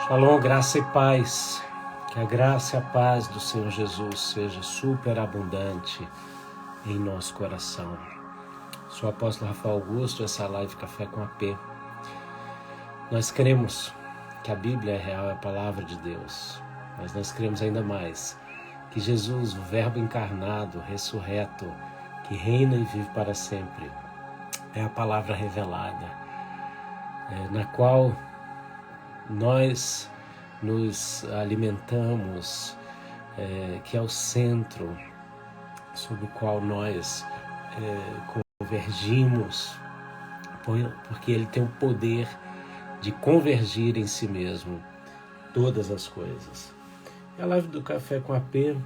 Shalom, graça e paz. Que a graça e a paz do Senhor Jesus seja superabundante em nosso coração. Sou o apóstolo Rafael Augusto, essa é a live Café com AP. Nós cremos que a Bíblia é real, é a palavra de Deus. Mas nós cremos ainda mais que Jesus, o Verbo encarnado, ressurreto, que reina e vive para sempre, é a palavra revelada, na qual nós nos alimentamos, que é o centro sobre o qual nós convergimos, porque ele tem o poder de convergir em si mesmo todas as coisas. E a live do Café com AP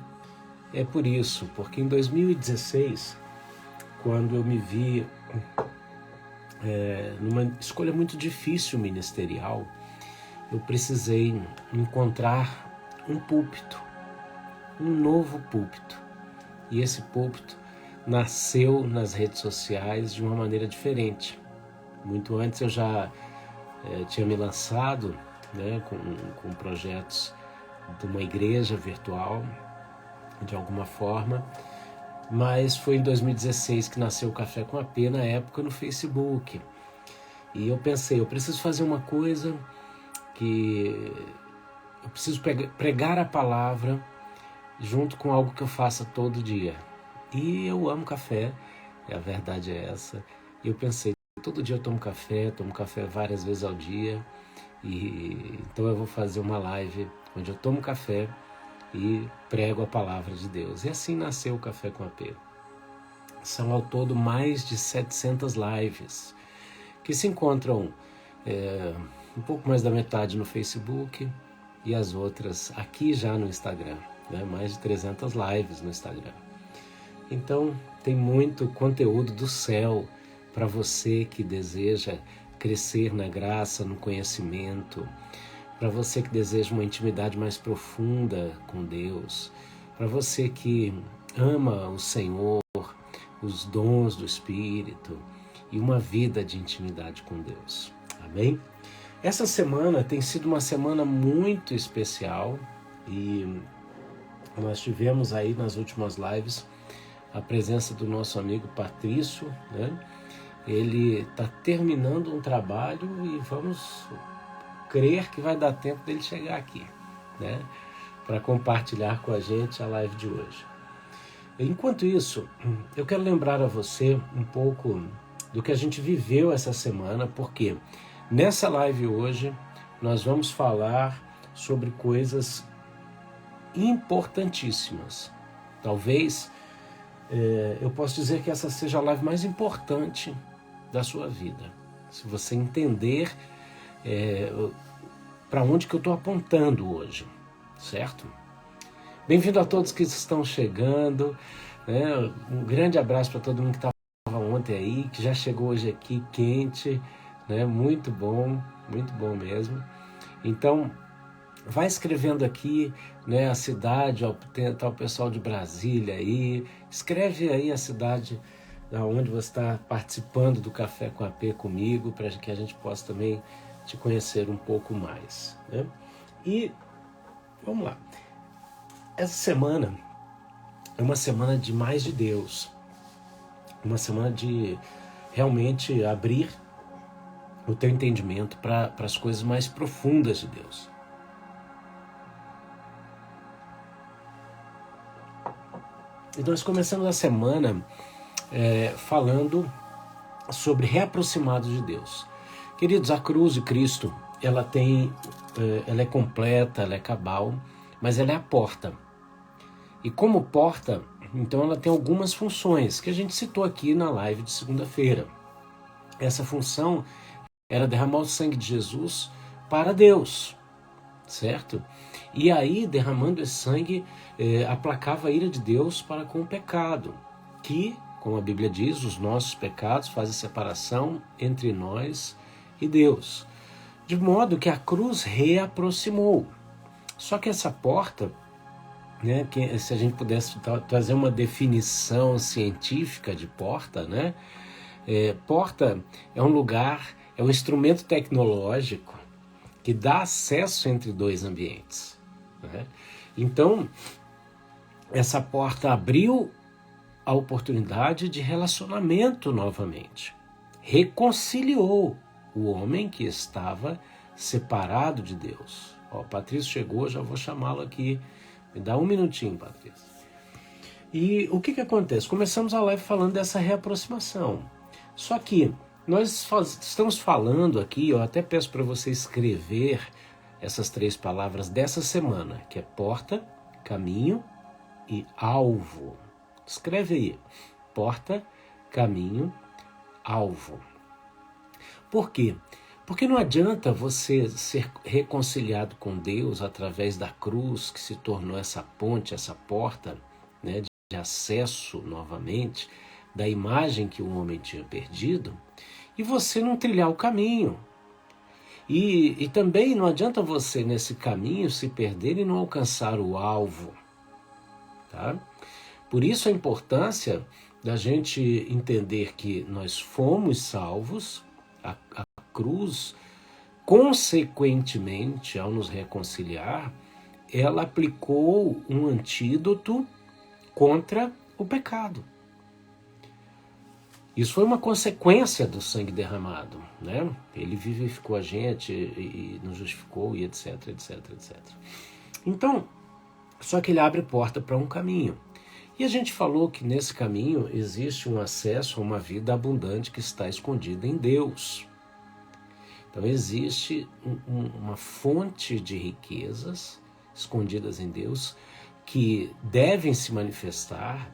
é por isso, porque em 2016, quando eu me vi numa escolha muito difícil ministerial, eu precisei encontrar um púlpito, um novo púlpito. E esse púlpito nasceu nas redes sociais de uma maneira diferente. Muito antes eu já tinha me lançado, com projetos de uma igreja virtual, de alguma forma, mas foi em 2016 que nasceu o Café com AP, na época no Facebook. E eu pensei, eu preciso fazer uma coisa que eu preciso pregar a palavra junto com algo que eu faça todo dia. E eu amo café, a verdade é essa. E eu pensei, todo dia eu tomo café várias vezes ao dia, e então eu vou fazer uma live onde eu tomo café e prego a palavra de Deus. E assim nasceu o Café com AP. São ao todo mais de 700 lives que se encontram um pouco mais da metade no Facebook e as outras aqui já no Instagram, mais de 300 lives no Instagram. Então tem muito conteúdo do céu para você que deseja crescer na graça, no conhecimento, para você que deseja uma intimidade mais profunda com Deus, para você que ama o Senhor, os dons do Espírito e uma vida de intimidade com Deus. Amém? Essa semana tem sido uma semana muito especial e nós tivemos aí nas últimas lives a presença do nosso amigo Patrício, Ele está terminando um trabalho e vamos crer que vai dar tempo dele chegar aqui, para compartilhar com a gente a live de hoje. Enquanto isso, eu quero lembrar a você um pouco do que a gente viveu essa semana, porque nessa live hoje nós vamos falar sobre coisas importantíssimas. Talvez eu possa dizer que essa seja a live mais importante da sua vida. Se você entender para onde que eu estou apontando hoje, certo? Bem-vindo a todos que estão chegando, um grande abraço para todo mundo que estava ontem aí, que já chegou hoje aqui quente, muito bom mesmo. Então, vai escrevendo aqui, a cidade, tá o pessoal de Brasília aí, escreve aí a cidade da onde você está participando do Café com AP comigo, para que a gente possa também te conhecer um pouco mais. E vamos lá. Essa semana é uma semana de mais de Deus, uma semana de realmente abrir o teu entendimento para as coisas mais profundas de Deus. E nós começamos a semana falando sobre reaproximados de Deus. Queridos, a cruz de Cristo, ela é completa, ela é cabal, mas ela é a porta. E como porta, então ela tem algumas funções que a gente citou aqui na live de segunda-feira. Essa função era derramar o sangue de Jesus para Deus, certo? E aí, derramando esse sangue, aplacava a ira de Deus para com o pecado, que, como a Bíblia diz, os nossos pecados fazem separação entre nós e Deus. De modo que a cruz reaproximou. Só que essa porta, que se a gente pudesse trazer uma definição científica de porta, porta é um lugar, é um instrumento tecnológico que dá acesso entre dois ambientes, né? Então, essa porta abriu a oportunidade de relacionamento novamente. Reconciliou o homem que estava separado de Deus. Ó, Patrício chegou, já vou chamá-lo aqui. Me dá um minutinho, Patrício. E o que acontece? Começamos a live falando dessa reaproximação. Só que nós estamos falando aqui, eu até peço para você escrever essas 3 palavras dessa semana, que é porta, caminho e alvo. Escreve aí, porta, caminho, alvo. Por quê? Porque não adianta você ser reconciliado com Deus através da cruz, que se tornou essa ponte, essa porta, né, de acesso novamente da imagem que o homem tinha perdido, e você não trilhar o caminho. E também não adianta você, nesse caminho, se perder e não alcançar o alvo. Tá? Por isso a importância da gente entender que nós fomos salvos, a cruz, consequentemente, ao nos reconciliar, ela aplicou um antídoto contra o pecado. Isso foi uma consequência do sangue derramado, né? Ele vivificou a gente e nos justificou e etc, etc, etc. Então, só que ele abre porta para um caminho. E a gente falou que nesse caminho existe um acesso a uma vida abundante que está escondida em Deus. Então existe uma fonte de riquezas escondidas em Deus que devem se manifestar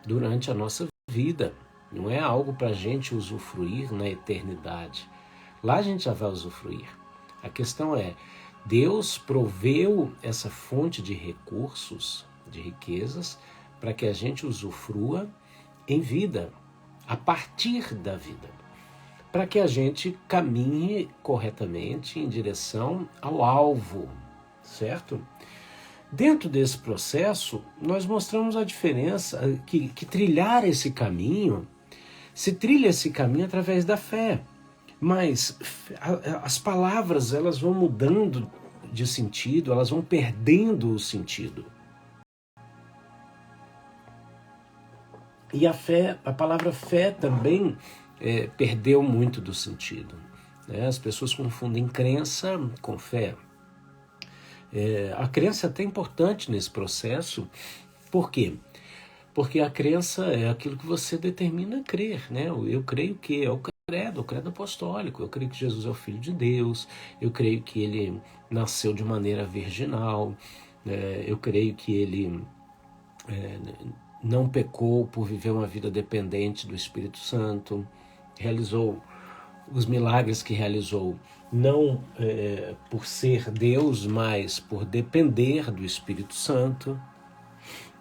durante a nossa vida. Não é algo para a gente usufruir na eternidade. Lá a gente já vai usufruir. A questão é, Deus proveu essa fonte de recursos, de riquezas, para que a gente usufrua em vida, a partir da vida, para que a gente caminhe corretamente em direção ao alvo, certo? Dentro desse processo, nós mostramos a diferença, que trilhar esse caminho, se trilha esse caminho através da fé, mas as palavras elas vão mudando de sentido, elas vão perdendo o sentido. E a fé, a palavra fé também perdeu muito do sentido, né? As pessoas confundem crença com fé. A crença é até importante nesse processo. Por quê? Porque a crença é aquilo que você determina crer, né? Eu creio que é o credo apostólico. Eu creio que Jesus é o Filho de Deus. Eu creio que ele nasceu de maneira virginal. Eu creio que ele não pecou por viver uma vida dependente do Espírito Santo. Realizou os milagres que realizou, não por ser Deus, mas por depender do Espírito Santo.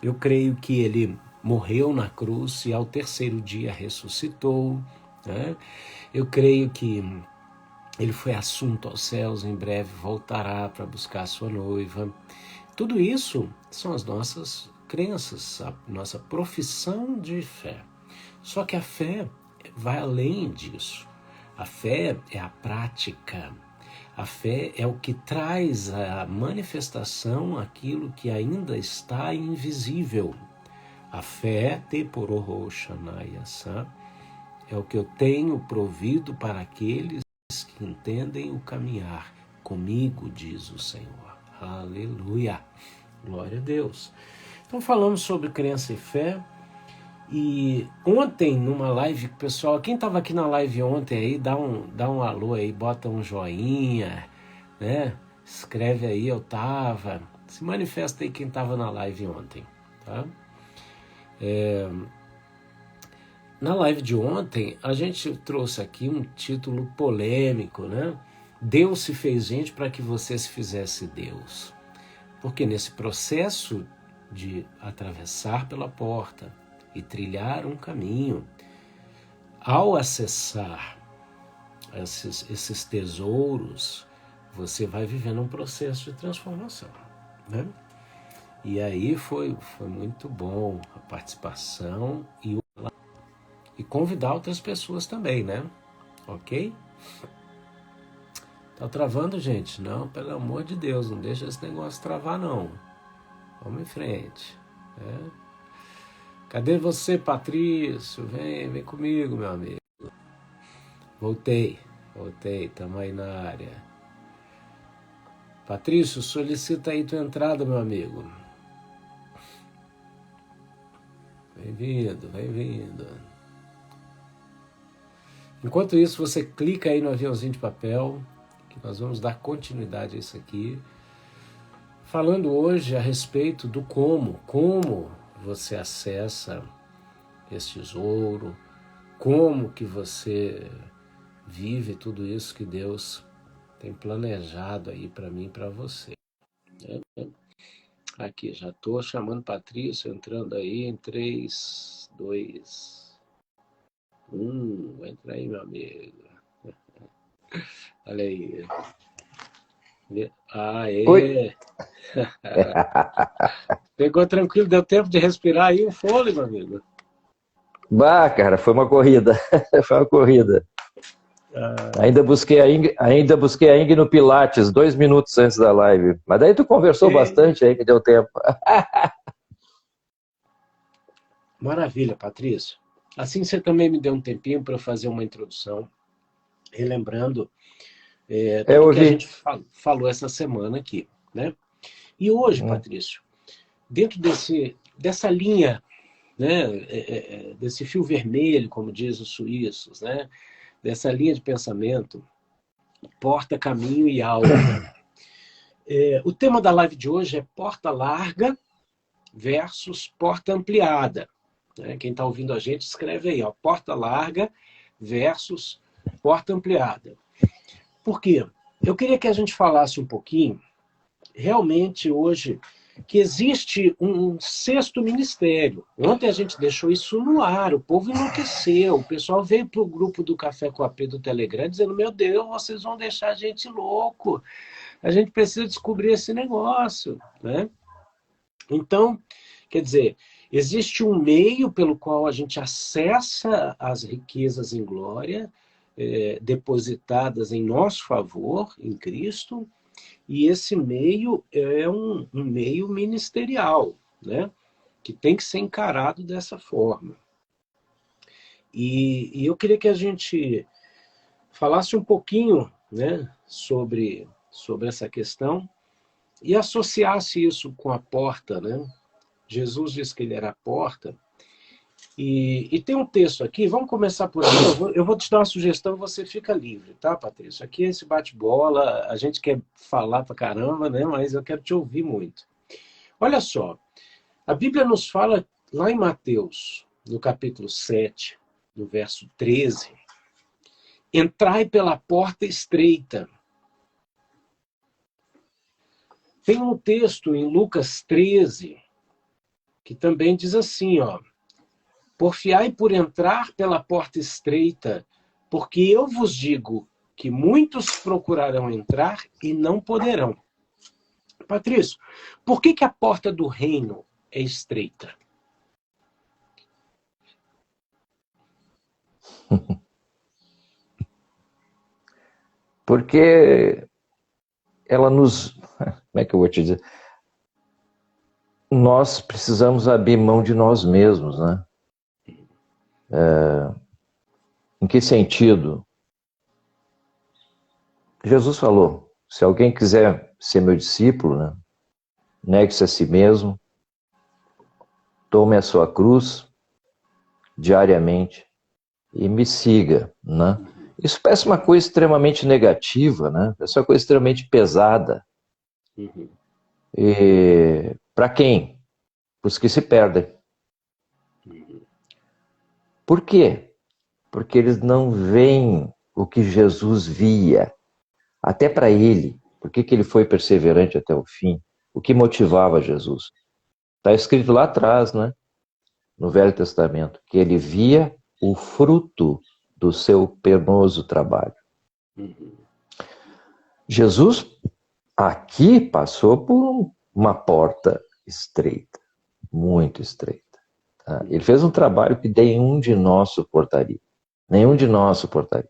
Eu creio que ele morreu na cruz e ao 3º dia ressuscitou, né? Eu creio que ele foi assunto aos céus, em breve voltará para buscar a sua noiva. Tudo isso são as nossas crenças, a nossa profissão de fé. Só que a fé vai além disso. A fé é a prática. A fé é o que traz a manifestação aquilo que ainda está invisível. A fé, é o que eu tenho provido para aqueles que entendem o caminhar comigo, diz o Senhor. Aleluia! Glória a Deus. Então falamos sobre crença e fé. E ontem, numa live, pessoal, quem estava aqui na live ontem aí, dá um alô aí, bota um joinha, né? Escreve aí, eu tava. Se manifesta aí quem estava na live ontem, tá? Na live de ontem, a gente trouxe aqui um título polêmico, né? Deus se fez gente para que você se fizesse Deus. Porque nesse processo de atravessar pela porta e trilhar um caminho, ao acessar esses tesouros, você vai vivendo um processo de transformação, né? E aí foi muito bom a participação e convidar outras pessoas também, né? Ok? Tá travando, gente? Não, pelo amor de Deus, não deixa esse negócio travar, não. Vamos em frente. Cadê você, Patrício? Vem comigo, meu amigo. Voltei, tamo aí na área. Patrício, solicita aí tua entrada, meu amigo. Bem-vindo. Enquanto isso, você clica aí no aviãozinho de papel, que nós vamos dar continuidade a isso aqui, falando hoje a respeito do como você acessa esse tesouro, como que você vive tudo isso que Deus tem planejado aí para mim e para você. Aqui, já estou chamando Patrício, entrando aí em 3, 2, 1. Entra aí, meu amigo. Olha aí. Oi. Pegou tranquilo, deu tempo de respirar aí o fôlego, amigo. Bah, cara, foi uma corrida. Foi uma corrida. Ainda busquei a Ing no Pilates 2 minutos antes da live. Mas daí tu conversou bastante aí, que deu tempo. Maravilha, Patrício. Assim você também me deu um tempinho para fazer uma introdução, relembrando tudo que a gente falou essa semana aqui, né? E hoje, Patrício, dentro dessa linha, né, desse fio vermelho, como dizem os suíços, né, dessa linha de pensamento, porta, caminho e alma. O tema da live de hoje é porta larga versus porta ampliada. Né? Quem está ouvindo a gente, escreve aí, ó, porta larga versus porta ampliada. Por quê? Eu queria que a gente falasse um pouquinho, realmente hoje, que existe um sexto ministério. Ontem a gente deixou isso no ar, o povo enlouqueceu, o pessoal veio para o grupo do Café com a P do Telegram dizendo, meu Deus, vocês vão deixar a gente louco, a gente precisa descobrir esse negócio, né? Então, quer dizer, existe um meio pelo qual a gente acessa as riquezas em glória, depositadas em nosso favor, em Cristo, e esse meio é um meio ministerial, né? Que tem que ser encarado dessa forma. E eu queria que a gente falasse um pouquinho, né, sobre essa questão e associasse isso com a porta, né? Jesus disse que ele era a porta. E tem um texto aqui, vamos começar por aí. Eu vou te dar uma sugestão, você fica livre, tá, Patrícia? Aqui é esse bate-bola, a gente quer falar pra caramba, né? Mas eu quero te ouvir muito. Olha só, a Bíblia nos fala lá em Mateus, no capítulo 7, no verso 13, entrai pela porta estreita. Tem um texto em Lucas 13, que também diz assim, ó, porfiai por entrar pela porta estreita, porque eu vos digo que muitos procurarão entrar e não poderão. Patrício, por que a porta do reino é estreita? Porque ela nos... Como é que eu vou te dizer? Nós precisamos abrir mão de nós mesmos, né? Em que sentido? Jesus falou, se alguém quiser ser meu discípulo, né, negue-se a si mesmo, tome a sua cruz diariamente e me siga, né? Isso parece uma coisa extremamente negativa, né? Parece uma coisa extremamente pesada. E para quem? Para os que se perdem. Por quê? Porque eles não veem o que Jesus via. Até para ele. Por que ele foi perseverante até o fim? O que motivava Jesus? Está escrito lá atrás, né? No Velho Testamento, que ele via o fruto do seu penoso trabalho. Jesus aqui passou por uma porta estreita, muito estreita. Tá? Ele fez um trabalho que nenhum de nós suportaria. Nenhum de nós suportaria.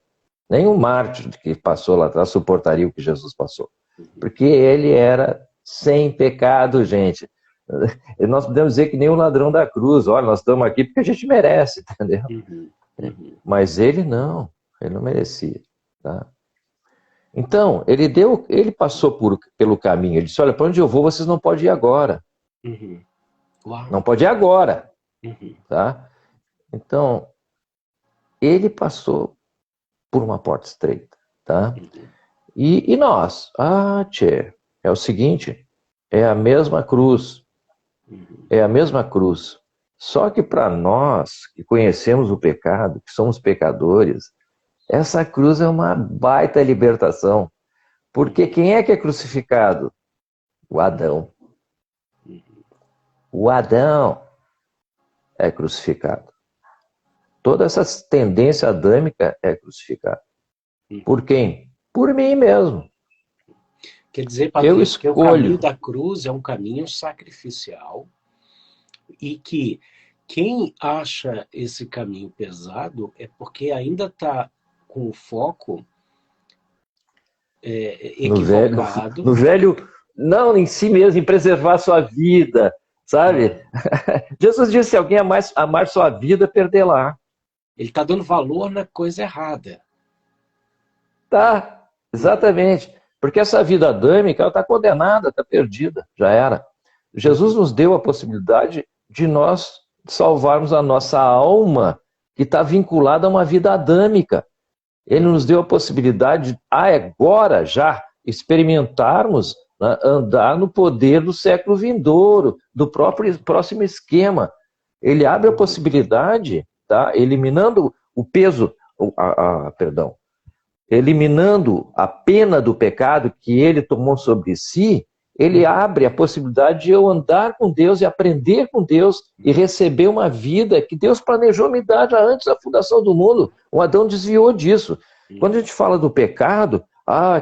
Nenhum mártir que passou lá atrás suportaria o que Jesus passou. Porque ele era sem pecado, gente. Nós podemos dizer que nem o ladrão da cruz. Olha, nós estamos aqui porque a gente merece, entendeu? Mas ele não merecia. Tá? Então, ele passou pelo caminho. Ele disse, olha, para onde eu vou, vocês não podem ir agora. Não pode ir agora. Tá? Então, ele passou por uma porta estreita. Tá? E nós? Tchê, é o seguinte, é a mesma cruz. É a mesma cruz. Só que para nós, que conhecemos o pecado, que somos pecadores, essa cruz é uma baita libertação. Porque quem é que é crucificado? O Adão. O Adão é crucificado. Toda essa tendência adâmica é crucificada. Por quem? Por mim mesmo. Quer dizer, Patrício, que o caminho da cruz é um caminho sacrificial e que quem acha esse caminho pesado é porque ainda está com o foco equivocado. No velho, não em si mesmo, em preservar sua vida, sabe? Jesus disse, se alguém amar sua vida, perdê-la. Ele está dando valor na coisa errada. Tá, exatamente. Porque essa vida adâmica, ela está condenada, está perdida, já era. Jesus nos deu a possibilidade de nós salvarmos a nossa alma, que está vinculada a uma vida adâmica. Ele nos deu a possibilidade de, agora já, experimentarmos, né, andar no poder do século vindouro, do próximo esquema. Ele abre a possibilidade, tá, eliminando o peso, perdão, eliminando a pena do pecado que ele tomou sobre si, ele abre a possibilidade de eu andar com Deus e aprender com Deus e receber uma vida que Deus planejou me dar já antes da fundação do mundo. O Adão desviou disso. Quando a gente fala do pecado,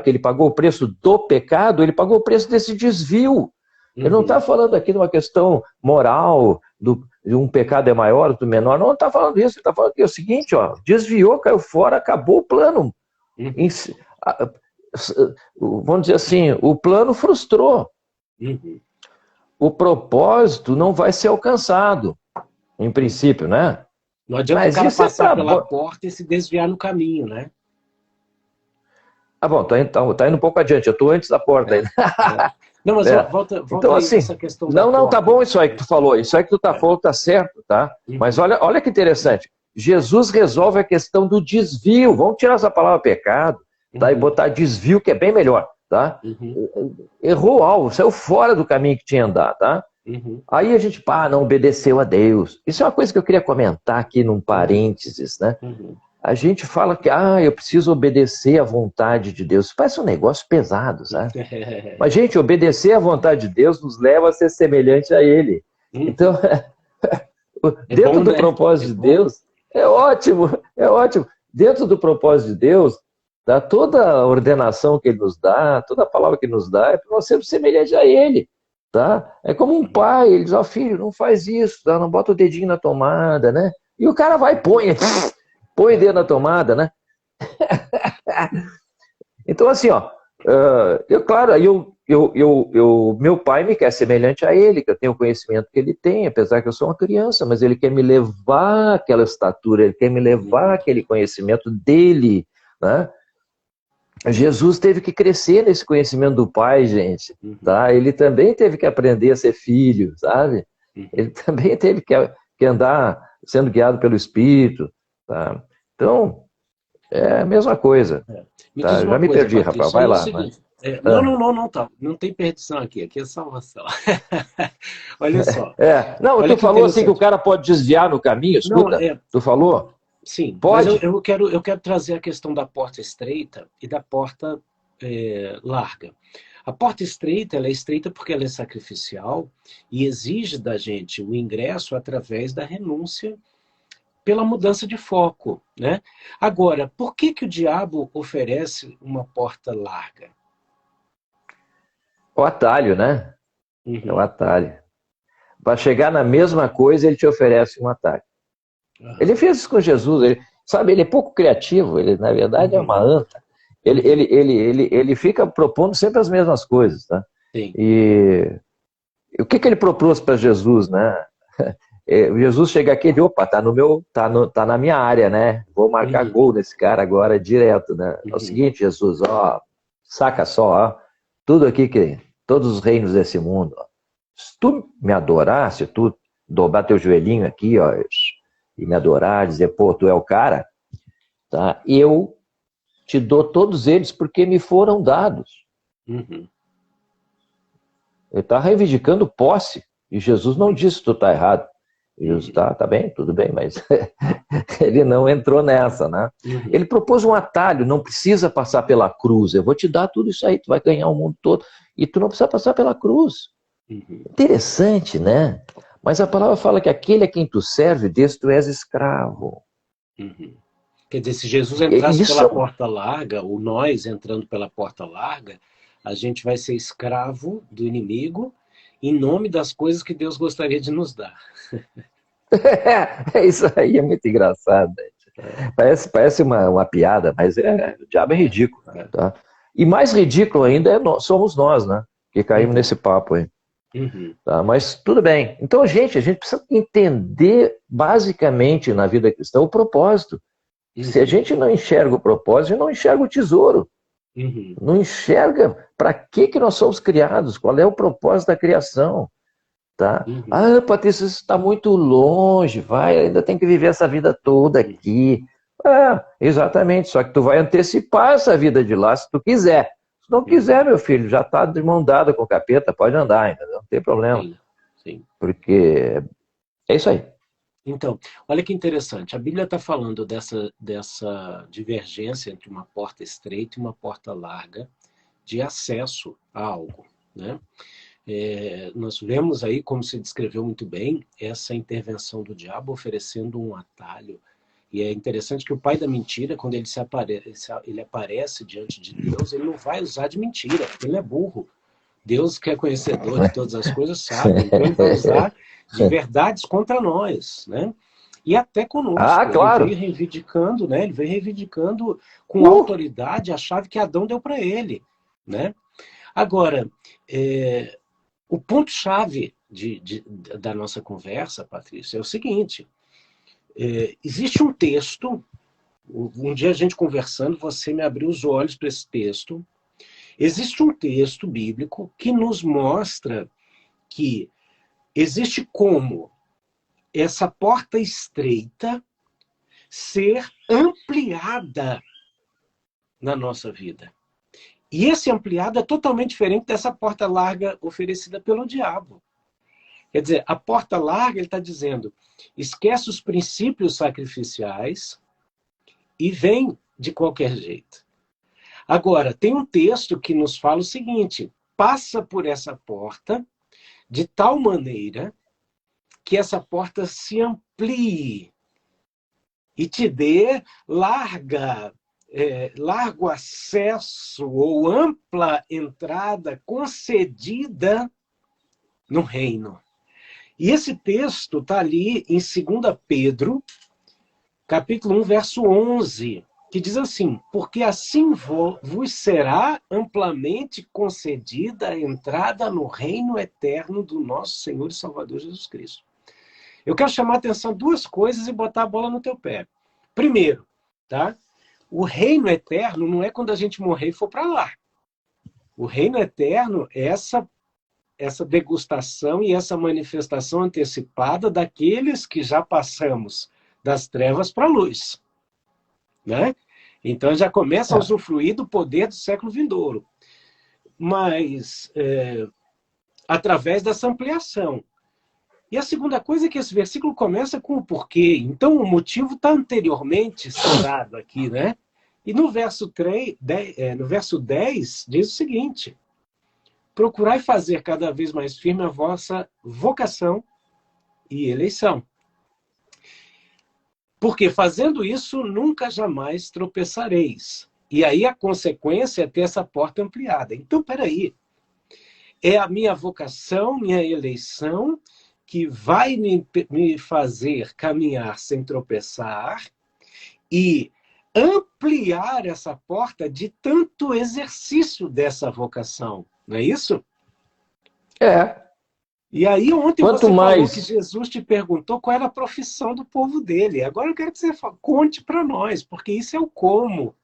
que ele pagou o preço do pecado, ele pagou o preço desse desvio. Ele não está falando aqui de uma questão moral, de um pecado é maior do menor, não está falando isso, ele está falando que é o seguinte, desviou, caiu fora, acabou o plano. Vamos dizer assim, o plano frustrou. O propósito não vai ser alcançado, em princípio, né? Não adianta o cara passar pela porta e se desviar no caminho, né? Bom, tá indo um pouco adiante, eu estou antes da porta ainda. Não, mas volta então, aí assim, essa questão não, tá bom isso aí que tu falou, isso aí que tu falou tá certo, tá? Mas olha que interessante, Jesus resolve a questão do desvio, vamos tirar essa palavra pecado, tá? E botar desvio, que é bem melhor, tá? Errou o alvo, saiu fora do caminho que tinha andado, tá? Aí a gente, não obedeceu a Deus. Isso é uma coisa que eu queria comentar aqui num parênteses, né? A gente fala que, eu preciso obedecer à vontade de Deus. Isso parece um negócio pesado, sabe? Mas, gente, obedecer à vontade de Deus nos leva a ser semelhante a Ele. Então, dentro do propósito de Deus, é ótimo. Dentro do propósito de Deus, toda a ordenação que Ele nos dá, toda a palavra que Ele nos dá, é para nós sermos semelhantes a Ele. Tá? É como um pai, ele diz, filho, não faz isso, tá? Não bota o dedinho na tomada, né? E o cara vai e põe o dedo na tomada, né? Então, assim, meu pai me quer semelhante a ele, que eu tenho o conhecimento que ele tem, apesar que eu sou uma criança, mas ele quer me levar àquela estatura, ele quer me levar àquele conhecimento dele, né? Jesus teve que crescer nesse conhecimento do Pai, gente, tá? Ele também teve que aprender a ser filho, sabe? Ele também teve que andar sendo guiado pelo Espírito, tá? Então, é a mesma coisa. Tá? Já me perdi, rapaz, vai lá. Não tem perdição aqui é salvação. Olha só. Não, tu falou assim que o cara pode desviar no caminho, escuta, tu falou? Sim, pode. Mas eu quero trazer a questão da porta estreita e da porta larga. A porta estreita, ela é estreita porque ela é sacrificial e exige da gente o ingresso através da renúncia pela mudança de foco, né? Agora, por que o diabo oferece uma porta larga? O atalho, né? É o atalho. Para chegar na mesma coisa, ele te oferece um atalho. Ele fez isso com Jesus. sabe, ele é pouco criativo, ele na verdade é uma anta. Ele fica propondo sempre as mesmas coisas, tá? Sim. E o que ele propôs para Jesus, né? Jesus chega aqui e diz, opa, tá na minha área, né? Vou marcar gol nesse cara agora direto, né? É o seguinte, Jesus, ó, saca só, ó, tudo aqui todos os reinos desse mundo, ó, se tu me adorar, se tu dobrar teu joelhinho aqui, ó, e me adorar, dizer, pô, tu é o cara, tá? Eu te dou todos eles porque me foram dados. Ele está reivindicando posse. E Jesus não disse que tu está errado. E Jesus tá bem, tudo bem, mas ele não entrou nessa, né? Ele propôs um atalho, não precisa passar pela cruz. Eu vou te dar tudo isso aí, tu vai ganhar o mundo todo. E tu não precisa passar pela cruz. Interessante, né? Mas a palavra fala que aquele a quem tu serve, desse tu és escravo. Quer dizer, se Jesus entrasse pela porta larga, ou nós entrando pela porta larga, a gente vai ser escravo do inimigo em nome das coisas que Deus gostaria de nos dar. Isso aí é muito engraçado. Parece uma piada, mas o diabo é ridículo. Tá? E mais ridículo ainda somos nós, né? Que caímos nesse papo aí. Tá? Mas tudo bem. Então, a gente precisa entender basicamente na vida cristã o propósito. Se a gente não enxerga o propósito, a gente não enxerga o tesouro. Não enxerga para que nós somos criados, qual é o propósito da criação. Tá? Ah, Patrícia, isso está muito longe, ainda tem que viver essa vida toda aqui. Exatamente, só que tu vai antecipar essa vida de lá se tu quiser. Se não quiser, meu filho, já está de mão dada com o capeta, pode andar, entendeu? Não tem problema. Sim. Porque é isso aí. Então, olha que interessante, a Bíblia está falando dessa divergência entre uma porta estreita e uma porta larga de acesso a algo, né? Nós vemos aí, como se descreveu muito bem, essa intervenção do diabo oferecendo um atalho. E é interessante que o pai da mentira, quando ele aparece diante de Deus, ele não vai usar de mentira, porque ele é burro. Deus, que é conhecedor de todas as coisas, sabe. Então ele vai usar de verdades contra nós, né? E até conosco. Claro. Ele veio reivindicando, né? Ele veio reivindicando com autoridade a chave que Adão deu para ele, né? Agora, o ponto-chave da nossa conversa, Patrícia, é o seguinte. Existe um texto, um dia a gente conversando, você me abriu os olhos para esse texto. Existe um texto bíblico que nos mostra que existe como essa porta estreita ser ampliada na nossa vida. E esse ampliado é totalmente diferente dessa porta larga oferecida pelo diabo. Quer dizer, a porta larga, ele está dizendo, esquece os princípios sacrificiais e vem de qualquer jeito. Agora, tem um texto que nos fala o seguinte, passa por essa porta de tal maneira que essa porta se amplie e te dê largo acesso ou ampla entrada concedida no reino. E esse texto está ali em 2 Pedro, capítulo 1, verso 11, que diz assim, porque assim vos será amplamente concedida a entrada no reino eterno do nosso Senhor e Salvador Jesus Cristo. Eu quero chamar a atenção duas coisas e botar a bola no teu pé. Primeiro, tá? O reino eterno não é quando a gente morrer e for para lá. O reino eterno é essa degustação e essa manifestação antecipada daqueles que já passamos das trevas para a luz. Né? Então já começa a usufruir do poder do século vindouro. Mas através dessa ampliação. E a segunda coisa é que esse versículo começa com o porquê. Então o motivo está anteriormente citado aqui, né? E no verso 10 diz o seguinte, procurai fazer cada vez mais firme a vossa vocação e eleição. Porque fazendo isso, nunca jamais tropeçareis. E aí a consequência é ter essa porta ampliada. Então, peraí. É a minha vocação, minha eleição, que vai me fazer caminhar sem tropeçar e ampliar essa porta de tanto exercício dessa vocação, não é isso? É. E aí ontem Quanto você falou que mais... Jesus te perguntou qual era a profissão do povo dele. Agora eu quero que você conte para nós, porque isso é o como.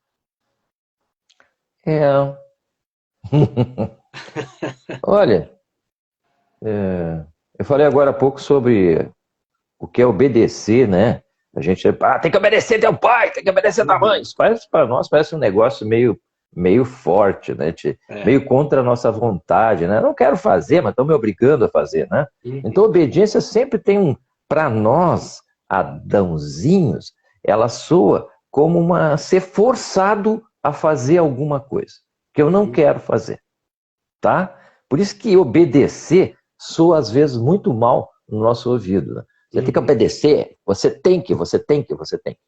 É. Olha, eu falei agora há pouco sobre o que é obedecer, né? A gente tem que obedecer teu pai, tem que obedecer tua mãe. Uhum. Isso parece, para nós parece um negócio meio forte, né? É. Meio contra a nossa vontade, né? Eu não quero fazer, mas estão me obrigando a fazer, né? Então, Uhum. a obediência sempre tem para nós, Adãozinhos, ela soa como ser forçado a fazer alguma coisa que eu não Uhum. quero fazer, tá? Por isso que obedecer soa às vezes muito mal no nosso ouvido, né? Você tem que Uhum. obedecer, você tem que,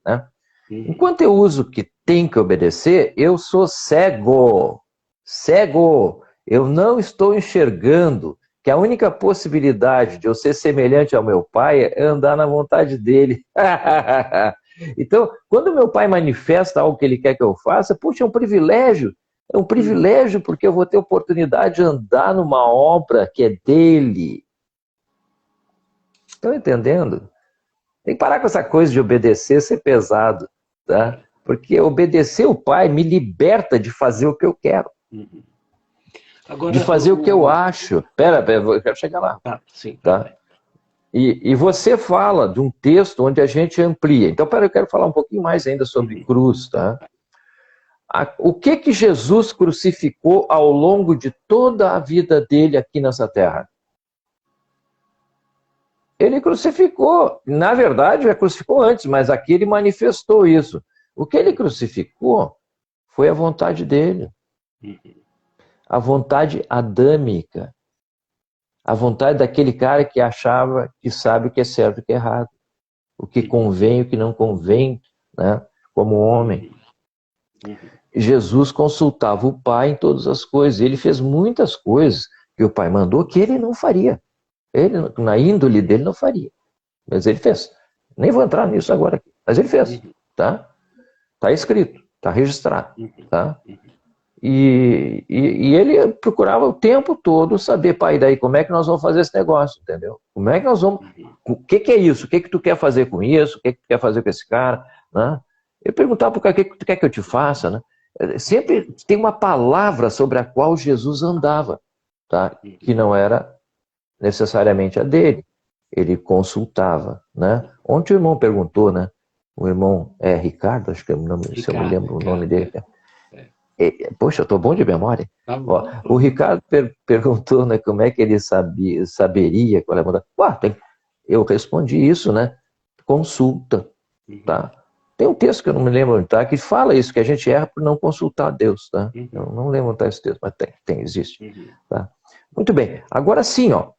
né? Uhum. Enquanto eu uso que tem que obedecer, eu sou cego. Cego. Eu não estou enxergando que a única possibilidade de eu ser semelhante ao meu pai é andar na vontade dele. Então, quando meu pai manifesta algo que ele quer que eu faça, puxa, é um privilégio. É um Uhum. privilégio porque eu vou ter oportunidade de andar numa obra que é dele. Estão entendendo? Tem que parar com essa coisa de obedecer ser pesado, tá? Porque obedecer o pai me liberta de fazer o que eu quero, Uhum. de Agora, fazer o que eu acho. Pera, eu quero chegar lá, tá, sim, tá tá? bem. E você fala de um texto onde a gente amplia. Então, pera, eu quero falar um pouquinho mais ainda sobre Uhum. cruz, tá? O que Jesus crucificou ao longo de toda a vida dele aqui nessa terra? Ele crucificou. Na verdade, já crucificou antes, mas aqui ele manifestou isso. O que ele crucificou foi a vontade dele, Uhum. a vontade adâmica, a vontade daquele cara que achava que sabe o que é certo e o que é errado, o que Uhum. convém e o que não convém, né, como homem. Uhum. Uhum. Jesus consultava o Pai em todas as coisas. Ele fez muitas coisas que o Pai mandou que ele não faria. Ele, na índole dele, não faria. Mas ele fez. Nem vou entrar nisso agora, mas ele fez, Uhum. tá? Tá escrito, tá registrado, Uhum. tá? Uhum. E ele procurava o tempo todo saber, pai, daí como é que nós vamos fazer esse negócio, entendeu? Como é que nós vamos. Uhum. O que é isso? O que tu quer fazer com isso? O que tu quer fazer com esse cara? Né? Eu perguntava para o cara, o que tu quer que eu te faça? Né? Sempre tem uma palavra sobre a qual Jesus andava, tá? Que Uhum. não era necessariamente a dele. Ele consultava, né? Ontem o irmão perguntou, né? O irmão Ricardo, acho que é o nome, se eu me Ricardo, lembro o nome Ricardo, dele. é. Poxa, eu estou bom de memória. Tá Ó, bom. o Ricardo perguntou, né, como é que ele saberia qual é a mudança. Eu respondi isso, né? Consulta, Uhum. tá? Tem um texto que eu não me lembro onde tá, que fala isso, que a gente erra por não consultar Deus, tá? Eu Uhum. não lembro onde tá esse texto, mas existe, Uhum. tá? Muito bem. Agora sim, ó.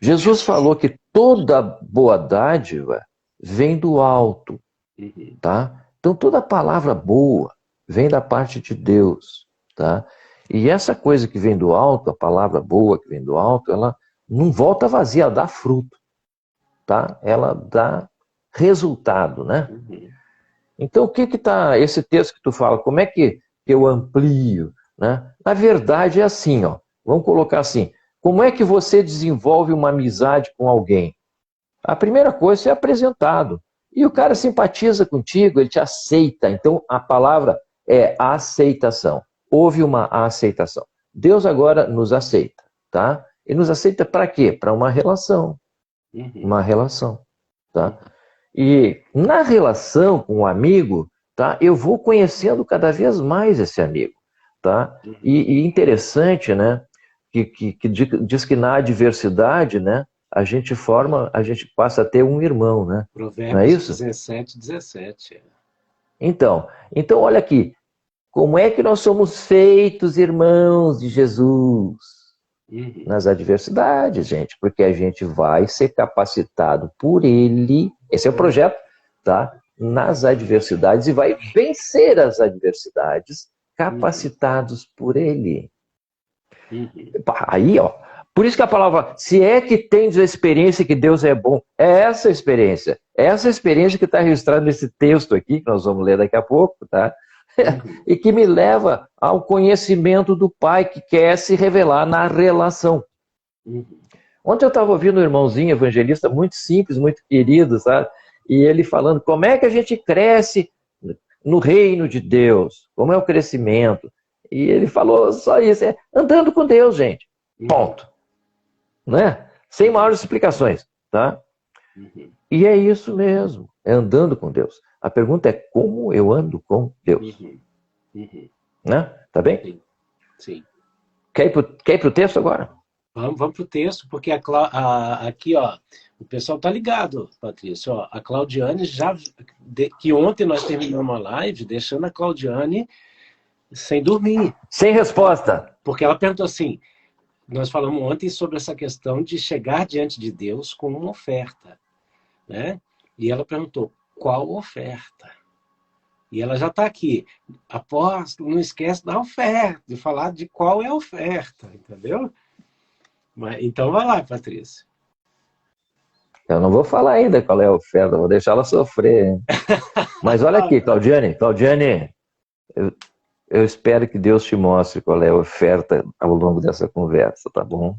Jesus falou que toda boa dádiva vem do alto, Uhum. tá? Então toda palavra boa vem da parte de Deus, tá? E essa coisa que vem do alto, a palavra boa que vem do alto, ela não volta vazia, ela dá fruto, tá? Ela dá resultado, né? Uhum. Então o que que tá esse texto que tu fala? Como é que eu amplio, né? Na verdade é assim, ó. Vamos colocar assim: como é que você desenvolve uma amizade com alguém? A primeira coisa é ser apresentado. E o cara Uhum. simpatiza contigo, ele te aceita. Então a palavra é aceitação. Houve uma aceitação. Deus agora nos aceita, tá? E nos aceita para quê? Para uma relação. Uhum. Uma relação, tá? Uhum. E na relação com o amigo, tá? Eu vou conhecendo cada vez mais esse amigo, tá? Uhum. E interessante, né? Que diz que na adversidade, né? A gente passa a ter um irmão, né? Não é Provérbios isso? 17:17. Então olha aqui, como é que nós somos feitos irmãos de Jesus? Uhum. Nas adversidades, gente, porque a gente vai ser capacitado por ele, esse é o projeto, tá? Nas adversidades e vai vencer as adversidades Uhum. capacitados por ele. Uhum. Aí, ó, Por isso que a palavra, se é que tens a experiência que Deus é bom, é essa experiência. É essa experiência que está registrada nesse texto aqui, que nós vamos ler daqui a pouco, tá? E que me leva ao conhecimento do Pai, que quer se revelar na relação. Ontem eu estava ouvindo um irmãozinho evangelista muito simples, muito querido, sabe? E ele falando como é que a gente cresce no reino de Deus, como é o crescimento. E ele falou só isso, é andando com Deus, gente. Ponto. Né? Sem maiores explicações, tá? E é isso mesmo, é andando com Deus. A pergunta é como eu ando com Deus. Né? Tá bem? Sim. Sim. Quer ir pro texto agora? Vamos pro texto, porque aqui, ó, o pessoal tá ligado, Patrícia. Ó, a Claudiane que ontem nós terminamos a live, deixando a Claudiane sem dormir. Sem resposta. Porque ela perguntou assim, nós falamos ontem sobre essa questão de chegar diante de Deus com uma oferta, né? E ela perguntou, qual oferta? E ela já está aqui. Apóstolo, não esquece da oferta, de falar de qual é a oferta, entendeu? Então vai lá, Patrícia. Eu não vou falar ainda qual é a oferta, vou deixar ela sofrer. Hein? Mas olha aqui, Claudiane, eu espero que Deus te mostre qual é a oferta ao longo dessa conversa, tá bom?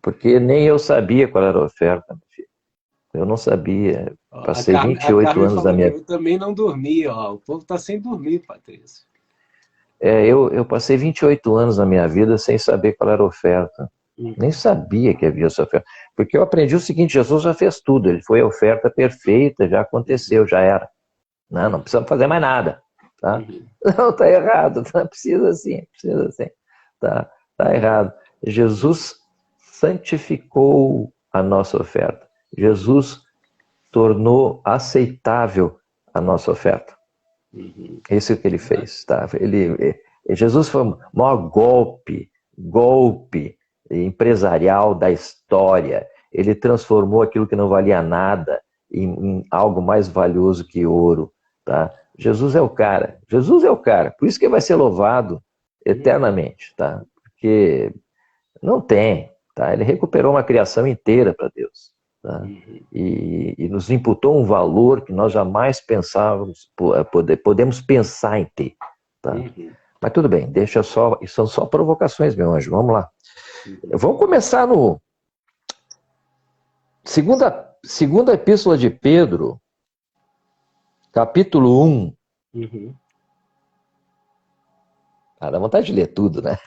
Porque nem eu sabia qual era a oferta, meu filho. Eu não sabia. Passei 28 anos da minha vida. Eu também não dormi, ó. O povo está sem dormir, Patrícia. Eu passei 28 anos na minha vida sem saber qual era a oferta. Nem sabia que havia essa oferta. Porque eu aprendi o seguinte, Jesus já fez tudo. Ele foi a oferta perfeita, já aconteceu, já era. Não precisamos fazer mais nada. Tá? Não, tá errado. Tá? Precisa assim. Tá errado. Jesus santificou a nossa oferta. Jesus tornou aceitável a nossa oferta. Isso é o que ele fez. Tá? Jesus foi o maior golpe empresarial da história. Ele transformou aquilo que não valia nada em algo mais valioso que ouro. Tá? Jesus é o cara. Por isso que ele vai ser louvado eternamente. Tá? Porque não tem. Tá? Ele recuperou uma criação inteira para Deus. Tá? E nos imputou um valor que nós jamais pensávamos, podemos pensar em ter. Tá? Mas tudo bem, deixa só, são só provocações, meu anjo, vamos lá. Vamos começar no segunda epístola de Pedro, capítulo 1. Dá vontade de ler tudo, né?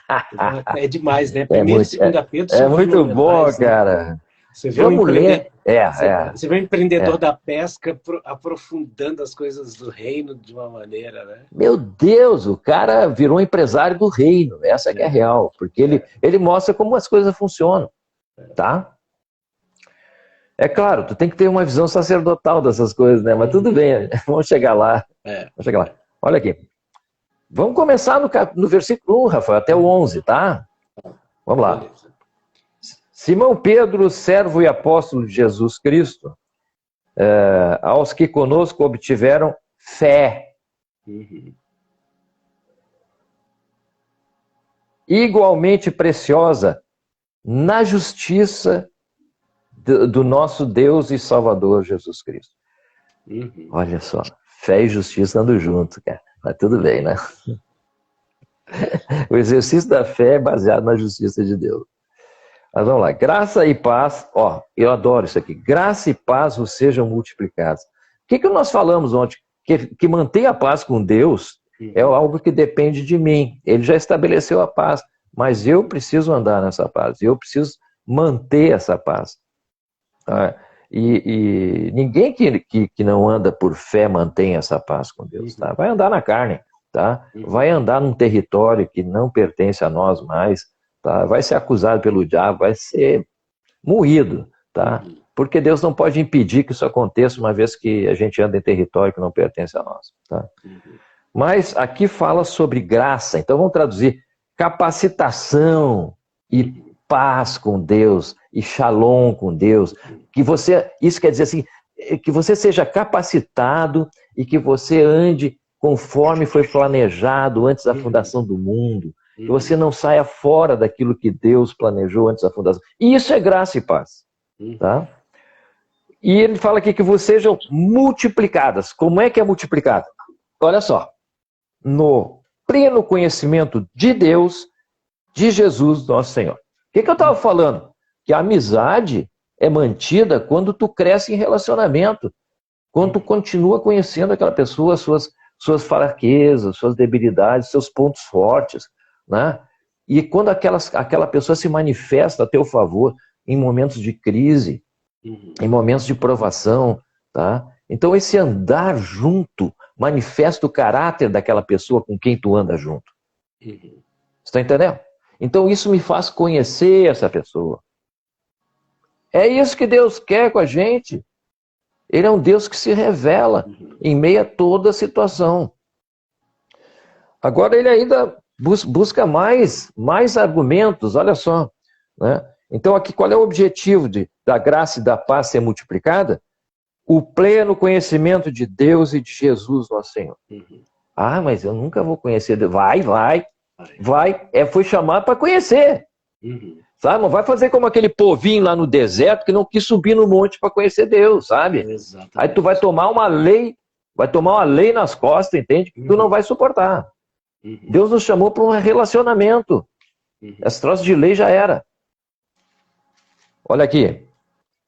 É demais, né? Primeiro e segunda Pedro. É muito bom, cara. Você vê Você vê o empreendedor da pesca aprofundando as coisas do reino de uma maneira, né? Meu Deus, o cara virou empresário do reino. Essa que é a real. Porque ele mostra como as coisas funcionam. Tá? É claro, tu tem que ter uma visão sacerdotal dessas coisas, né? Mas tudo bem, vamos chegar lá. Vamos chegar lá. Olha aqui. Vamos começar no versículo 1, Rafael, até o 11, tá? Vamos lá. Beleza. Simão Pedro, servo e apóstolo de Jesus Cristo, aos que conosco obtiveram fé. Igualmente preciosa na justiça do nosso Deus e Salvador Jesus Cristo. Olha só, fé e justiça andam juntos, cara. Mas tudo bem, né? O exercício da fé é baseado na justiça de Deus. Mas vamos lá, graça e paz, ó, eu adoro isso aqui, graça e paz vos sejam multiplicados. O que nós falamos ontem? Que manter a paz com Deus é algo que depende de mim. Ele já estabeleceu a paz, mas eu preciso andar nessa paz, eu preciso manter essa paz. Tá? E ninguém que não anda por fé mantém essa paz com Deus. Tá? Vai andar na carne, tá? Vai andar num território que não pertence a nós mais, tá? Vai ser acusado pelo diabo, vai ser moído, tá? Porque Deus não pode impedir que isso aconteça uma vez que a gente anda em território que não pertence a nós. Tá? Mas aqui fala sobre graça, então vamos traduzir capacitação e paz com Deus e shalom com Deus. Isso quer dizer assim, que você seja capacitado e que você ande conforme foi planejado antes da fundação do mundo. que você não saia fora daquilo que Deus planejou antes da fundação. E isso é graça e paz. Tá? E ele fala aqui que vocês sejam multiplicadas. Como é que é multiplicada? Olha só. No pleno conhecimento de Deus, de Jesus, nosso Senhor. O que eu estava falando? Que a amizade é mantida quando tu cresce em relacionamento. Quando tu continua conhecendo aquela pessoa, suas fraquezas, suas debilidades, seus pontos fortes, né? E quando aquela pessoa se manifesta a teu favor em momentos de crise, em momentos de provação, tá? Então esse andar junto manifesta o caráter daquela pessoa com quem tu anda junto. Você está entendendo? Então isso me faz conhecer essa pessoa. É isso que Deus quer com a gente. Ele é um Deus que se revela em meio a toda situação. Agora ele ainda busca mais argumentos, olha só. Né? Então aqui qual é o objetivo da graça e da paz ser multiplicada? O pleno conhecimento de Deus e de Jesus, nosso Senhor. Ah, mas eu nunca vou conhecer Deus. Vai. Foi chamado para conhecer. Sabe? Não vai fazer como aquele povinho lá no deserto que não quis subir no monte para conhecer Deus, sabe? Exatamente. Aí tu vai tomar uma lei nas costas, entende? Que tu não vai suportar. Deus nos chamou para um relacionamento. Esse troço de lei já era. Olha aqui.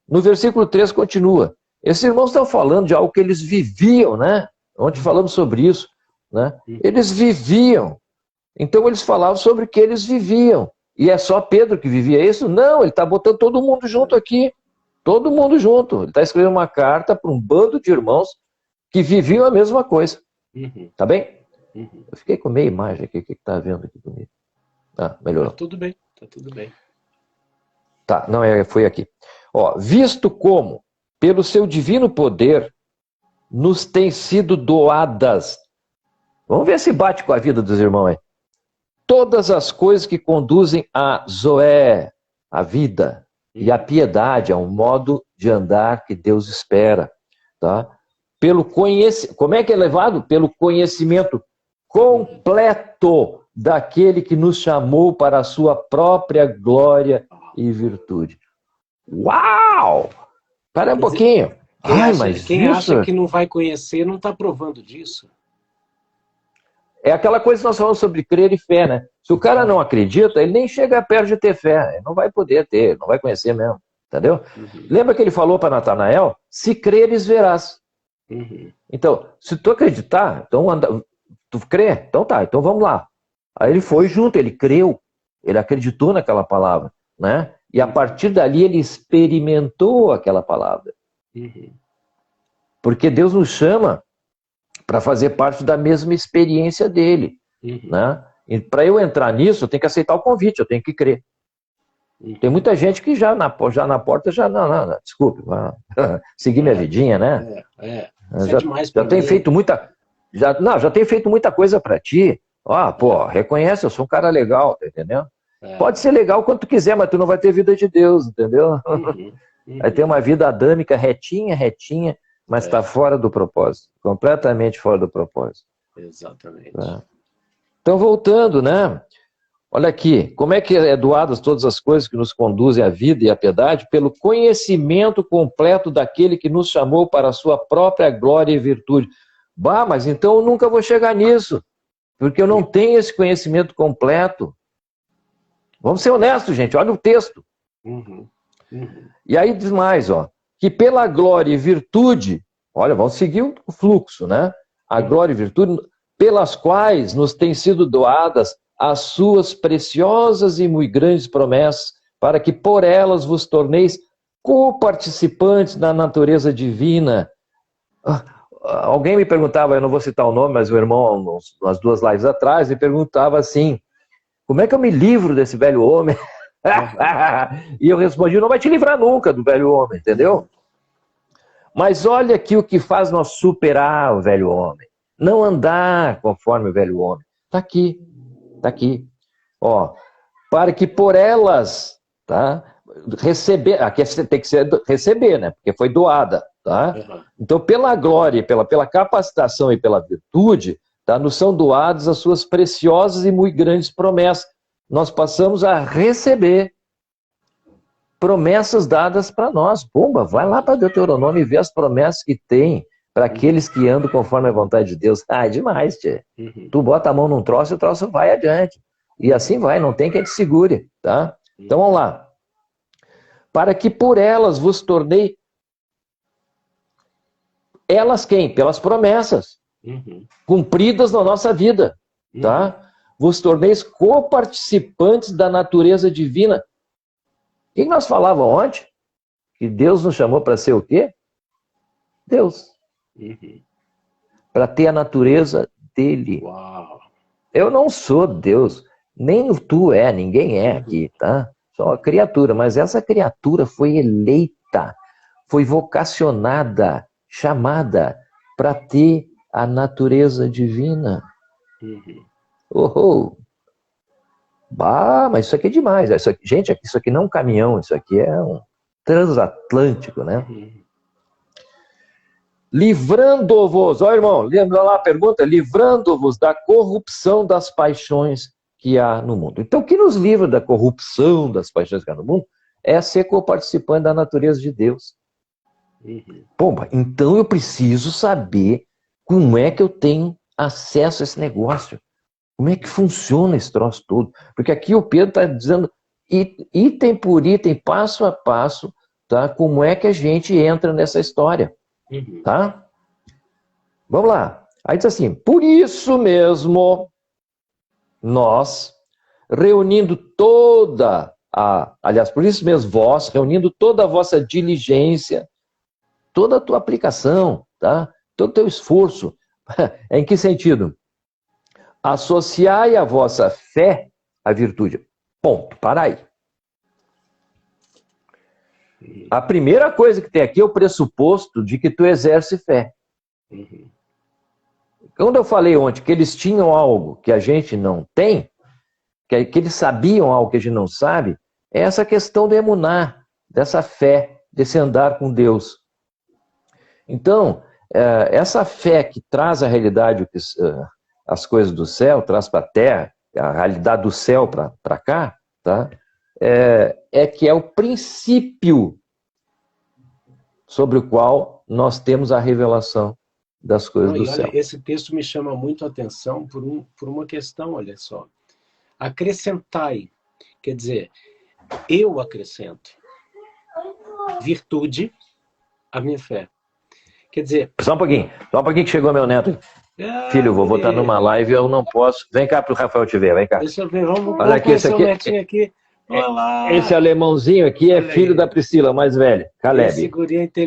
No versículo 3 continua. Esses irmãos estão falando de algo que eles viviam, né? Ontem falamos sobre isso, né? Eles viviam. Então eles falavam sobre o que eles viviam. E é só Pedro que vivia isso? Não, ele está botando todo mundo junto aqui. Todo mundo junto. Ele está escrevendo uma carta para um bando de irmãos que viviam a mesma coisa. Tá bem? Eu fiquei com meia imagem aqui. O que está vendo aqui comigo? Ah, melhorou. Tá tudo bem. Tá, não, foi aqui. Ó, visto como, pelo seu divino poder, nos têm sido doadas. Vamos ver se bate com a vida dos irmãos aí. Todas as coisas que conduzem a Zoé, a vida, e a piedade, a um modo de andar que Deus espera. Tá? Como é que é levado? Pelo conhecimento completo daquele que nos chamou para a sua própria glória e virtude. Uau! Para um pouquinho. Quem acha que não vai conhecer não está provando disso. É aquela coisa que nós falamos sobre crer e fé, né? Se o cara não acredita, ele nem chega perto de ter fé. Ele não vai poder ter, não vai conhecer mesmo. Entendeu? Lembra que ele falou para Natanael? Se creres, verás. Então, se tu acreditar, então tu crê? Então tá, então vamos lá. Aí ele foi junto, ele creu. Ele acreditou naquela palavra, né? E a partir dali ele experimentou aquela palavra. Porque Deus nos chama para fazer parte da mesma experiência dele. Né? E para eu entrar nisso, eu tenho que aceitar o convite, eu tenho que crer. Tem muita gente que já na porta, não, desculpe, seguir minha vidinha, né? Já tenho feito muita... Já tenho feito muita coisa para ti. Reconhece, eu sou um cara legal, tá entendendo? Pode ser legal quanto tu quiser, mas tu não vai ter vida de Deus, entendeu? Vai ter uma vida adâmica retinha, mas está fora do propósito. Completamente fora do propósito. Exatamente. Tá? Então, voltando, né? Olha aqui, como é que é doadas todas as coisas que nos conduzem à vida e à piedade? Pelo conhecimento completo daquele que nos chamou para a sua própria glória e virtude. Mas então eu nunca vou chegar nisso, porque eu não tenho esse conhecimento completo. Vamos ser honestos, gente, olha o texto. E aí diz mais, que pela glória e virtude, olha, vamos seguir o fluxo, né? A glória e virtude, pelas quais nos têm sido doadas as suas preciosas e muito grandes promessas, para que por elas vos torneis co-participantes da natureza divina. Alguém me perguntava, eu não vou citar o nome, mas o irmão, umas 2 lives atrás, me perguntava assim, como é que eu me livro desse velho homem? E eu respondi, não vai te livrar nunca do velho homem, entendeu? Mas olha aqui o que faz nós superar o velho homem. Não andar conforme o velho homem. Está aqui. Está aqui. Para que por elas, tá? Receber, aqui tem que ser receber, né? Porque foi doada, tá? Então, pela glória, pela capacitação e pela virtude, tá? Nos são doadas as suas preciosas e muito grandes promessas. Nós passamos a receber promessas dadas para nós. Bomba, vai lá para Deuteronômio e vê as promessas que tem para aqueles que andam conforme a vontade de Deus. É demais, tchê. Tu bota a mão num troço e o troço vai adiante. E assim vai, não tem quem te segure, tá? Então vamos lá. Para que por elas vos tornei... Elas quem? Pelas promessas. Cumpridas na nossa vida, tá? Vos torneis coparticipantes da natureza divina. O que nós falávamos ontem? Que Deus nos chamou para ser o quê? Deus. Para ter a natureza dele. Uau. Eu não sou Deus, nem tu é, ninguém é aqui, tá? Só uma criatura, mas essa criatura foi eleita, foi vocacionada, chamada para ter a natureza divina. Bah, mas isso aqui é demais. Isso aqui, gente, isso aqui não é um caminhão, isso aqui é um transatlântico, né? Livrando-vos, ó irmão, lembra lá a pergunta? Livrando-vos da corrupção das paixões que há no mundo. Então, o que nos livra da corrupção das paixões que há no mundo é ser coparticipante da natureza de Deus. Pomba, então eu preciso saber como é que eu tenho acesso a esse negócio. Como é que funciona esse troço todo? Porque aqui o Pedro está dizendo, item por item, passo a passo, tá? Como é que a gente entra nessa história. Tá? Vamos lá. Aí diz assim, por isso mesmo, nós, reunindo toda aliás, por isso mesmo, vós, reunindo toda a vossa diligência, toda a tua aplicação, tá? Todo o teu esforço. Em que sentido? Associai a vossa fé à virtude. Ponto. Para aí. A primeira coisa que tem aqui é o pressuposto de que tu exerce fé. Quando eu falei ontem que eles tinham algo que a gente não tem, que eles sabiam algo que a gente não sabe, é essa questão do emuná, dessa fé, desse andar com Deus. Então, essa fé que traz a realidade, as coisas do céu, traz para a terra, a realidade do céu para cá, tá? Que é o princípio sobre o qual nós temos a revelação das coisas do céu. Esse texto me chama muito a atenção por uma questão, olha só. Acrescentai, quer dizer, eu acrescento virtude à minha fé. Quer dizer... Só um pouquinho que chegou meu neto. Filho, vou botar numa live, eu não posso. Vem cá para o Rafael te ver, vem cá. Deixa eu ver, vamos olha aqui, esse aqui. Olá. Esse alemãozinho aqui é filho da Priscila, mais velho, Caleb.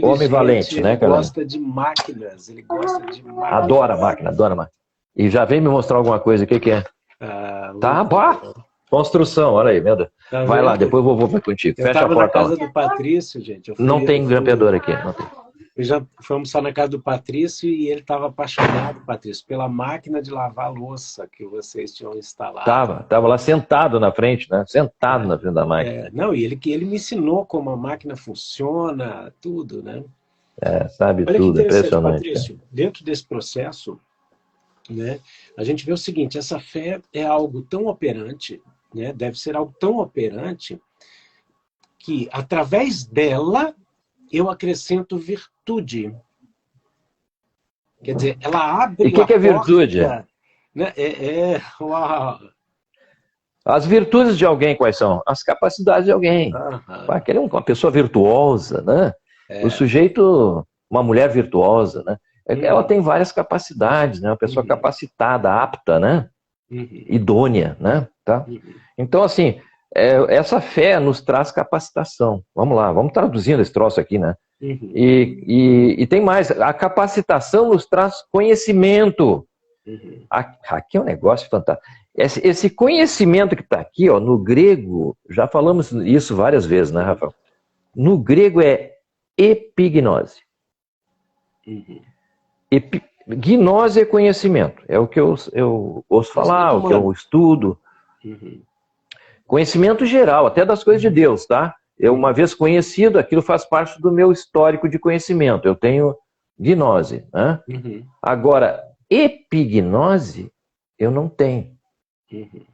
Homem valente, né, Caleb? Ele gosta de máquinas, Adora máquina. E já vem me mostrar alguma coisa, o que é? Tá, construção, olha aí, meu Deus. Tá vai lá, depois eu vou ver contigo. Fecha a porta lá. Eu estava na casa do Patrício, gente. Não tem grampeador aqui, não tem. Já fomos só na casa do Patrício e ele estava apaixonado, Patrício, pela máquina de lavar louça que vocês tinham instalado. Tava lá sentado na frente, né? Sentado na frente da máquina. Não, e ele me ensinou como a máquina funciona, tudo, né? Sabe. Olha tudo, impressionante. Patrício, dentro desse processo, né, a gente vê o seguinte, essa fé é algo tão operante, né? Deve ser algo tão operante que, através dela, eu acrescento virtude. Quer dizer, ela abre a porta... E o que é virtude? Né? Uau. As virtudes de alguém quais são? As capacidades de alguém. Aquele é uma pessoa virtuosa, né? O sujeito, uma mulher virtuosa, né? Ela tem várias capacidades, né? Uma pessoa capacitada, apta, né? Idônea, né? Tá? Então, assim... essa fé nos traz capacitação. Vamos lá, vamos traduzindo esse troço aqui, né? E tem mais, a capacitação nos traz conhecimento. Aqui é um negócio fantástico. Esse conhecimento que está aqui, ó, no grego, já falamos isso várias vezes, né, Rafael? No grego é epignose. Gnose é conhecimento, é o que eu ouço falar, o que eu estudo. Conhecimento geral, até das coisas de Deus, tá? Eu, uma vez conhecido, aquilo faz parte do meu histórico de conhecimento. Eu tenho gnose, né? Agora, epignose eu não tenho. Uhum.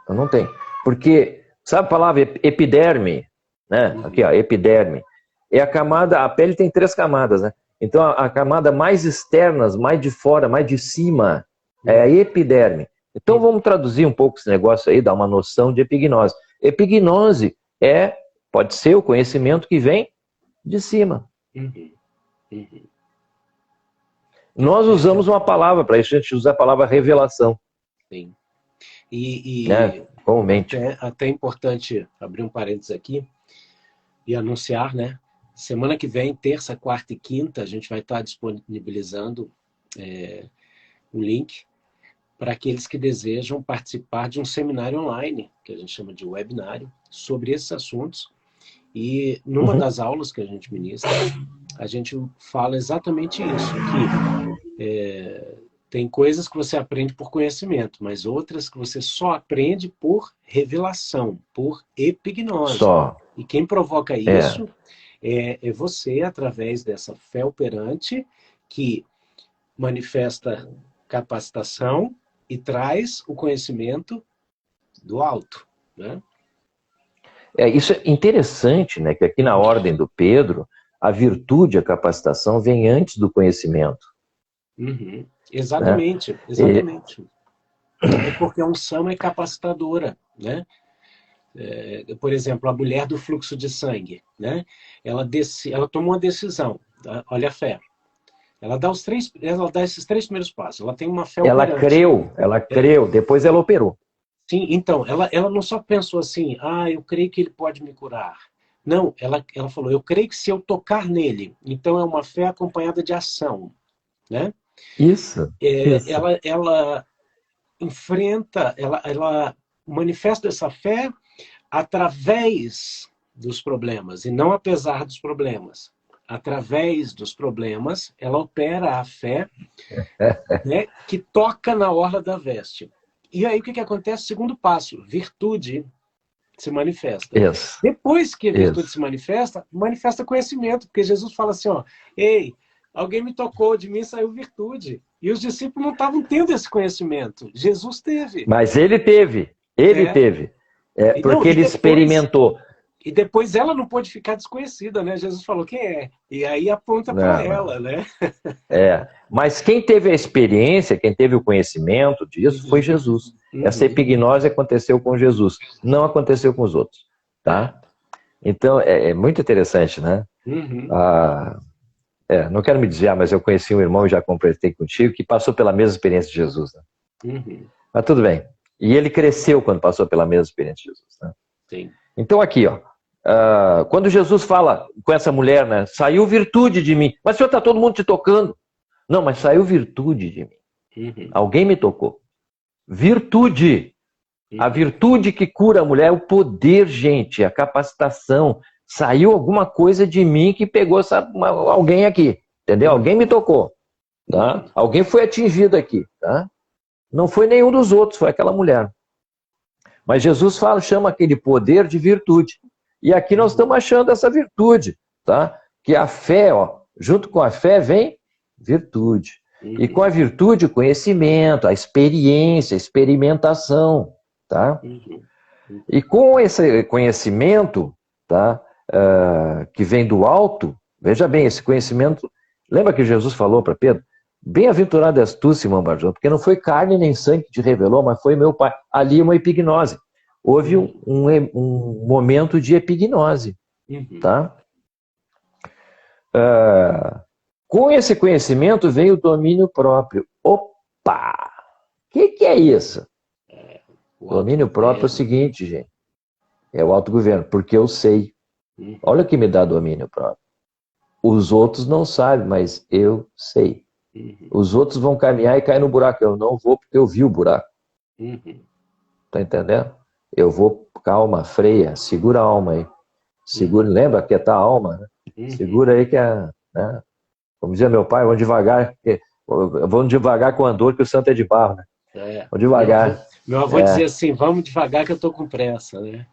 Eu não tenho. Porque, sabe a palavra epiderme? Né? Aqui, ó, epiderme. É a camada, a pele tem 3 camadas, né? Então, a camada mais externa, mais de fora, mais de cima, é a epiderme. Então, vamos traduzir um pouco esse negócio aí, dar uma noção de epignose. Epignose pode ser o conhecimento que vem de cima. Uhum. Uhum. Nós usamos uma palavra para isso, a gente usa a palavra revelação. Sim. E né? Comumente. até é importante abrir um parênteses aqui e anunciar, né? Semana que vem, terça, quarta e quinta, a gente vai estar disponibilizando um link para aqueles que desejam participar de um seminário online, que a gente chama de webinário, sobre esses assuntos. E numa das aulas que a gente ministra, a gente fala exatamente isso, que tem coisas que você aprende por conhecimento, mas outras que você só aprende por revelação, por epignose. Só. E quem provoca isso é você, através dessa fé operante, que manifesta capacitação e traz o conhecimento do alto, né? Isso é interessante, né? Que aqui na ordem do Pedro, a virtude, a capacitação vem antes do conhecimento. Uhum. Exatamente, né? Exatamente. É porque a unção é capacitadora, né? Por exemplo, a mulher do fluxo de sangue, né? Ela tomou uma decisão, tá? Olha a fé. Ela dá esses 3 primeiros passos. Ela tem uma fé operante. Ela creu, depois ela operou. Sim, então, ela não só pensou assim, eu creio que ele pode me curar. Não, ela falou, eu creio que se eu tocar nele, então é uma fé acompanhada de ação, né? Isso. Ela enfrenta, ela manifesta essa fé através dos problemas, e não apesar dos problemas. Através dos problemas, ela opera a fé, né, que toca na orla da veste. E aí o que acontece? Segundo passo, virtude se manifesta. Isso. Depois que a virtude se manifesta conhecimento, porque Jesus fala assim, ei, alguém me tocou, de mim saiu virtude. E os discípulos não estavam tendo esse conhecimento. Jesus teve. Mas ele teve. Teve. Porque ele experimentou. E depois ela não pôde ficar desconhecida, né? Jesus falou, quem é? E aí aponta para ela, né? Mas quem teve a experiência, quem teve o conhecimento disso, foi Jesus. Essa epignose aconteceu com Jesus, não aconteceu com os outros. Tá? Então, é muito interessante, né? Não quero me dizer, mas eu conheci um irmão e já completei contigo, que passou pela mesma experiência de Jesus. Né? Mas tudo bem. E ele cresceu quando passou pela mesma experiência de Jesus. Né? Sim. Então aqui, quando Jesus fala com essa mulher, né, saiu virtude de mim. Mas senhor, está todo mundo te tocando. Não, mas saiu virtude de mim. Alguém me tocou. Virtude. A virtude que cura a mulher é o poder, gente, a capacitação. Saiu alguma coisa de mim que pegou alguém aqui. Entendeu? Alguém me tocou. Tá? Alguém foi atingido aqui. Tá? Não foi nenhum dos outros, foi aquela mulher. Mas Jesus chama aquele poder de virtude. E aqui nós estamos achando essa virtude, tá? Que a fé, junto com a fé vem virtude. E com a virtude, o conhecimento, a experiência, a experimentação, tá? E com esse conhecimento, tá? Que vem do alto, veja bem, esse conhecimento... Lembra que Jesus falou para Pedro? Bem-aventurado és tu, Simão Barjão, porque não foi carne nem sangue que te revelou, mas foi meu Pai. Ali uma epignose. Houve um momento de epignose. Tá? Com esse conhecimento vem o domínio próprio. Opa! O que é isso? O domínio próprio é o seguinte, gente. É o autogoverno, porque eu sei. Olha o que me dá domínio próprio. Os outros não sabem, mas eu sei. Os outros vão caminhar e cair no buraco. Eu não vou porque eu vi o buraco. Tá entendendo? Eu vou, calma, freia, segura a alma aí. Segura, lembra que tá a alma, né? Segura aí que né? Como dizia meu pai, vamos devagar com o andor que o santo é de barro, né? Vamos devagar. Meu avô dizia assim, vamos devagar que eu tô com pressa, né?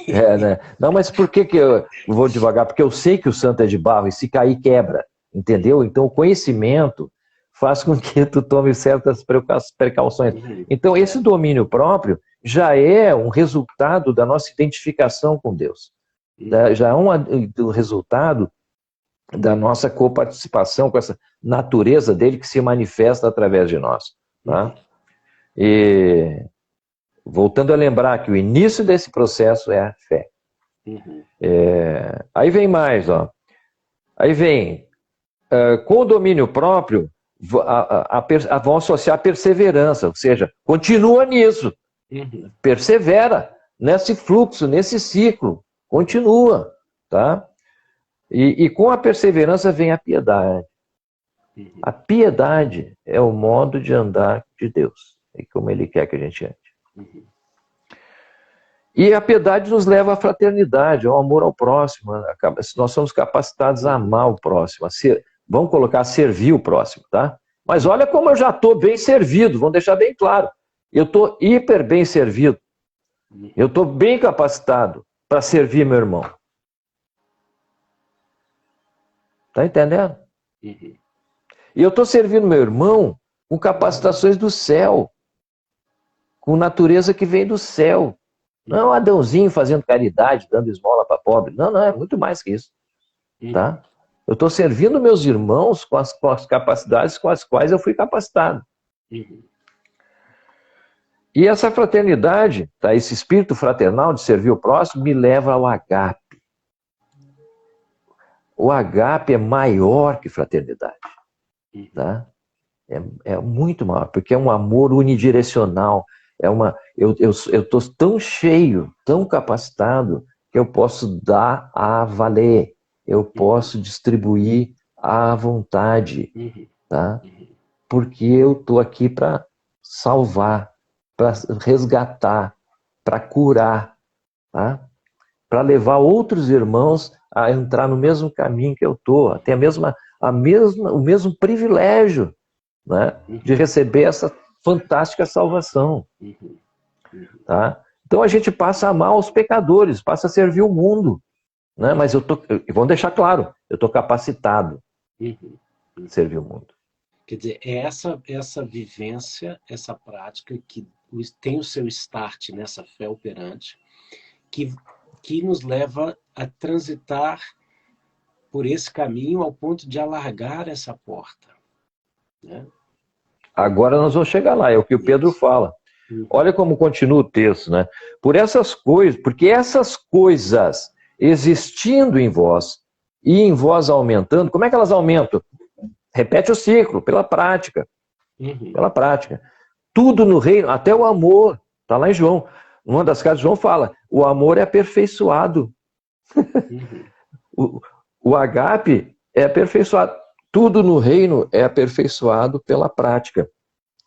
Né? Não, mas por que eu vou devagar? Porque eu sei que o santo é de barro e se cair quebra. Entendeu? Então o conhecimento faz com que tu tome certas precauções. Uhum. Então, esse domínio próprio já é um resultado da nossa identificação com Deus. Já é um resultado da nossa coparticipação com essa natureza dele que se manifesta através de nós. Tá? E voltando a lembrar que o início desse processo é a fé. Aí vem mais, ó. Aí vem, com o domínio próprio, vão associar a perseverança, ou seja, continua nisso, persevera nesse fluxo, nesse ciclo, continua, tá? E com a perseverança vem a piedade. A piedade é o modo de andar de Deus, é como Ele quer que a gente ande. E a piedade nos leva à fraternidade, ao amor ao próximo. Nós somos capacitados a amar o próximo, vamos colocar servir o próximo, tá? Mas olha como eu já estou bem servido, vamos deixar bem claro. Eu estou hiper bem servido. Eu estou bem capacitado para servir meu irmão. Tá entendendo? E eu estou servindo meu irmão com capacitações do céu, com natureza que vem do céu. Não é um Adãozinho fazendo caridade, dando esmola para pobre. Não, é muito mais que isso. Tá? Eu estou servindo meus irmãos com as capacidades com as quais eu fui capacitado. E essa fraternidade, tá? Esse espírito fraternal de servir o próximo, me leva ao agape. O agape é maior que fraternidade. Tá? É muito maior, porque é um amor unidirecional. Eu estou tão cheio, tão capacitado, que eu posso dar a valer. Eu posso distribuir à vontade. Tá? Porque eu estou aqui para salvar, para resgatar, para curar, tá? Para levar outros irmãos a entrar no mesmo caminho que eu estou, a ter o mesmo privilégio, né, de receber essa fantástica salvação. Tá? Então a gente passa a amar os pecadores, passa a servir o mundo. Né? Mas vamos deixar claro, eu estou capacitado de servir o mundo. Quer dizer, é essa vivência, essa prática que tem o seu start nessa fé operante, que nos leva a transitar por esse caminho ao ponto de alargar essa porta. Né? Agora nós vamos chegar lá, é o que o Pedro fala. Olha como continua o texto, né? Porque essas coisas existindo em vós e em vós aumentando, como é que elas aumentam? Repete o ciclo, pela prática. Pela prática. Tudo no reino, até o amor, está lá em João. Uma das cartas, João fala, o amor é aperfeiçoado. O agape é aperfeiçoado. Tudo no reino é aperfeiçoado pela prática.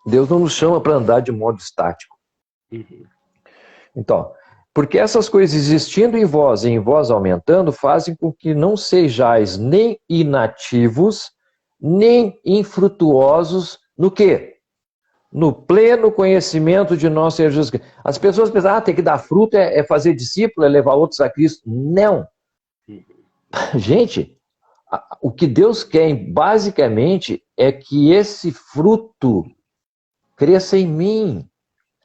Deus não nos chama para andar de modo estático. Então, porque essas coisas existindo em vós e em vós aumentando, fazem com que não sejais nem inativos, nem infrutuosos no quê? No pleno conhecimento de nosso Senhor Jesus Cristo. As pessoas pensam, tem que dar fruto, é fazer discípulo, é levar outros a Cristo. Não. Gente, o que Deus quer, basicamente, é que esse fruto cresça em mim.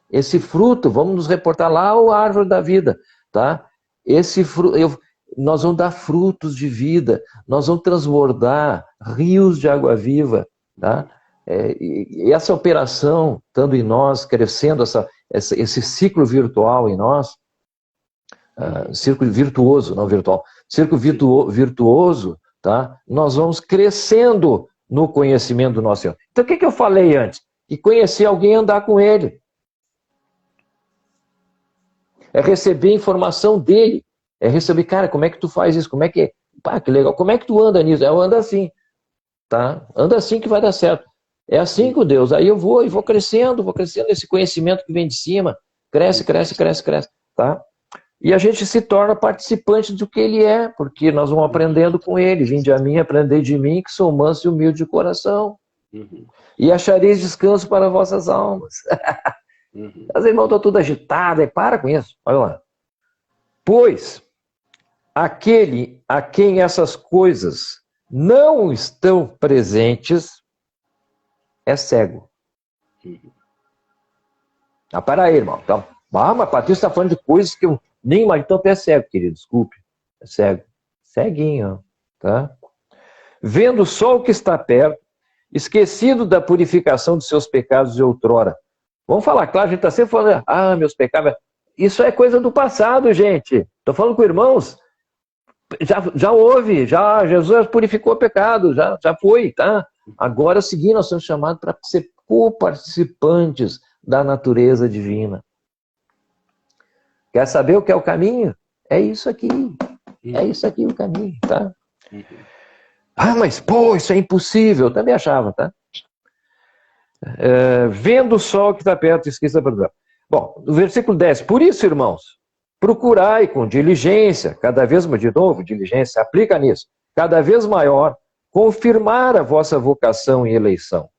Esse fruto, vamos nos reportar lá à árvore da vida, tá? Esse fruto, nós vamos dar frutos de vida, nós vamos transbordar rios de água viva, tá? E essa operação, estando em nós, crescendo esse ciclo virtual em nós, círculo virtuoso, não virtual, círculo virtuoso, tá? Nós vamos crescendo no conhecimento do nosso Senhor. Então, o que eu falei antes? Que conhecer alguém e andar com ele. É receber informação dele. É receber, cara, como é que tu faz isso? Como é que é? Pá, que legal. Como é que tu anda nisso? Eu ando assim. Tá? Anda assim que vai dar certo. É assim com Deus. Aí eu vou crescendo esse conhecimento que vem de cima. Cresce. Tá? E a gente se torna participante do que ele é, porque nós vamos aprendendo com ele. Vinde a mim, aprendei de mim, que sou manso e humilde de coração. E achareis descanso para vossas almas. As irmãos estão tudo agitadas, para com isso. Olha lá. Pois, aquele a quem essas coisas não estão presentes, é cego. Ah, para aí, irmão. Então, mas Patrícia está falando de coisas que eu nem imagino. Então, tu é cego, querido, desculpe. É cego. Ceguinho, tá? Vendo só o que está perto, esquecido da purificação de seus pecados de outrora. Vamos falar claro, a gente está sempre falando, meus pecados. Isso é coisa do passado, gente. Estou falando com irmãos. Já houve, já Jesus purificou o pecado, já foi, tá? Agora é o seguinte, nós somos chamados para ser co-participantes da natureza divina. Quer saber o que é o caminho? É isso aqui. É isso aqui o caminho, tá? Mas, pô, isso é impossível. Eu também achava, tá? Vendo o sol que está perto, esqueça a verdade. Bom, no versículo 10. Por isso, irmãos, procurai com diligência, cada vez mais, de novo, diligência, aplica nisso, cada vez maior, confirmar a vossa vocação e eleição.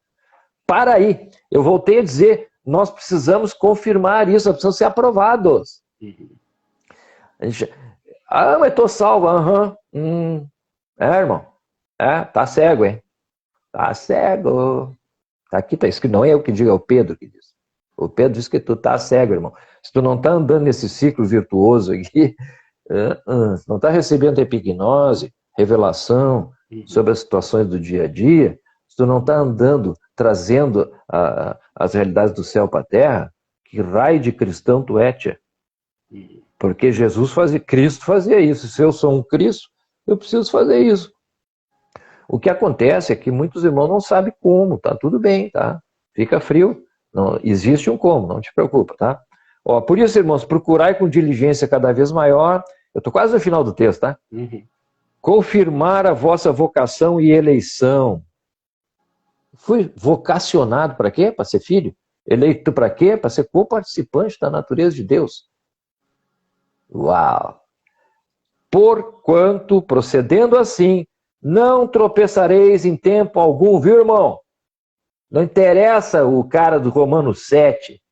Para aí, eu voltei a dizer, nós precisamos confirmar isso, nós precisamos ser aprovados. Mas estou salvo, irmão, tá cego, hein? Tá cego. Tá aqui, tá escrito, não é eu que digo, é o Pedro que diz. O Pedro diz que tu tá cego, irmão. Se tu não tá andando nesse ciclo virtuoso aqui, se não tá recebendo epignose, revelação sobre as situações do dia a dia, se tu não tá andando, trazendo as realidades do céu para a terra, que raio de cristão tu é, tia? Porque Cristo fazia isso. Se eu sou um Cristo, eu preciso fazer isso. O que acontece é que muitos irmãos não sabem como, tá? Tudo bem, tá? Fica frio. Não, existe um como, não te preocupa, tá? Por isso, irmãos, procurai com diligência cada vez maior. Eu estou quase no final do texto, tá? Confirmar a vossa vocação e eleição. Fui vocacionado para quê? Para ser filho? Eleito para quê? Para ser co-participante da natureza de Deus. Uau! Porquanto, procedendo assim, não tropeçareis em tempo algum, viu, irmão? Não interessa o cara do Romanos 7,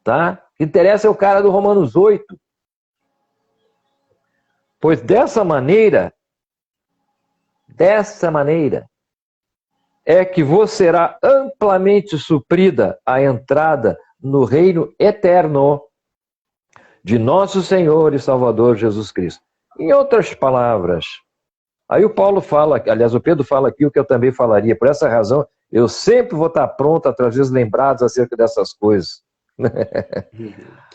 tá? O que interessa é o cara do Romanos 8. Pois dessa maneira, é que vos será amplamente suprida a entrada no reino eterno de nosso Senhor e Salvador Jesus Cristo. Em outras palavras, aí o Paulo fala, aliás, o Pedro fala aqui o que eu também falaria. Por essa razão, eu sempre vou estar pronto a trazer os lembrados acerca dessas coisas.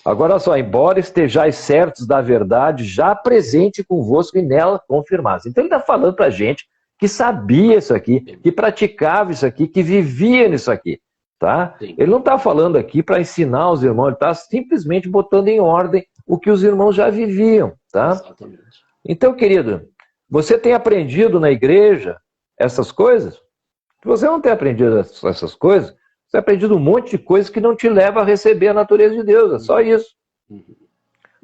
Agora só, embora estejais certos da verdade, já presente convosco e nela confirmados. Então ele está falando para a gente que sabia isso aqui, que praticava isso aqui, que vivia nisso aqui. Tá? Ele não está falando aqui para ensinar os irmãos, ele está simplesmente botando em ordem o que os irmãos já viviam. Tá? Exatamente. Então, querido, você tem aprendido na igreja essas coisas? Se você não tem aprendido essas coisas, você tem aprendido um monte de coisas que não te leva a receber a natureza de Deus, é só isso.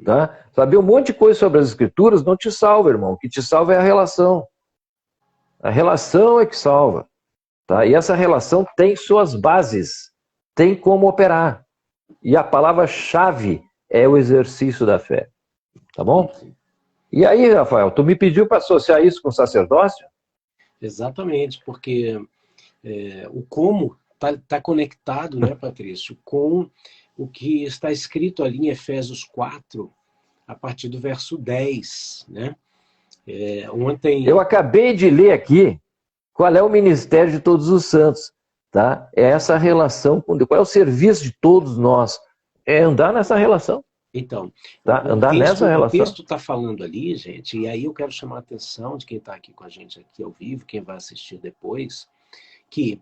Tá? Saber um monte de coisa sobre as escrituras não te salva, irmão. O que te salva é a relação. A relação é que salva. Tá? E essa relação tem suas bases, tem como operar. E a palavra-chave é o exercício da fé. Tá bom? E aí, Rafael, tu me pediu para associar isso com o sacerdócio? Exatamente, porque o como está conectado, né, Patrício, com o que está escrito ali em Efésios 4, a partir do verso 10, né? Ontem... Eu acabei de ler aqui qual é o ministério de todos os santos, tá? É essa relação com Deus. Qual é o serviço de todos nós? É andar nessa relação. Então, tá? Andar nessa relação. O texto está falando ali, gente, e aí eu quero chamar a atenção de quem está aqui com a gente aqui ao vivo, quem vai assistir depois, que,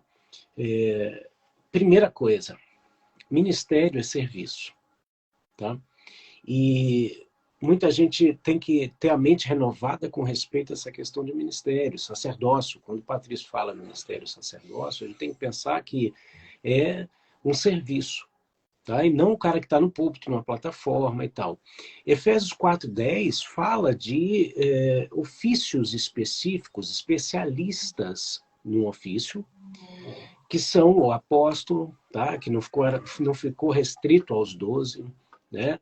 primeira coisa, ministério é serviço, tá? E muita gente tem que ter a mente renovada com respeito a essa questão de ministério, sacerdócio. Quando o Patrício fala ministério sacerdócio, ele tem que pensar que é um serviço, tá? E não o cara que está no púlpito, numa plataforma e tal. Efésios 4:10 fala de ofícios específicos, especialistas no ofício, que são o apóstolo, tá? Que não ficou restrito aos 12, né?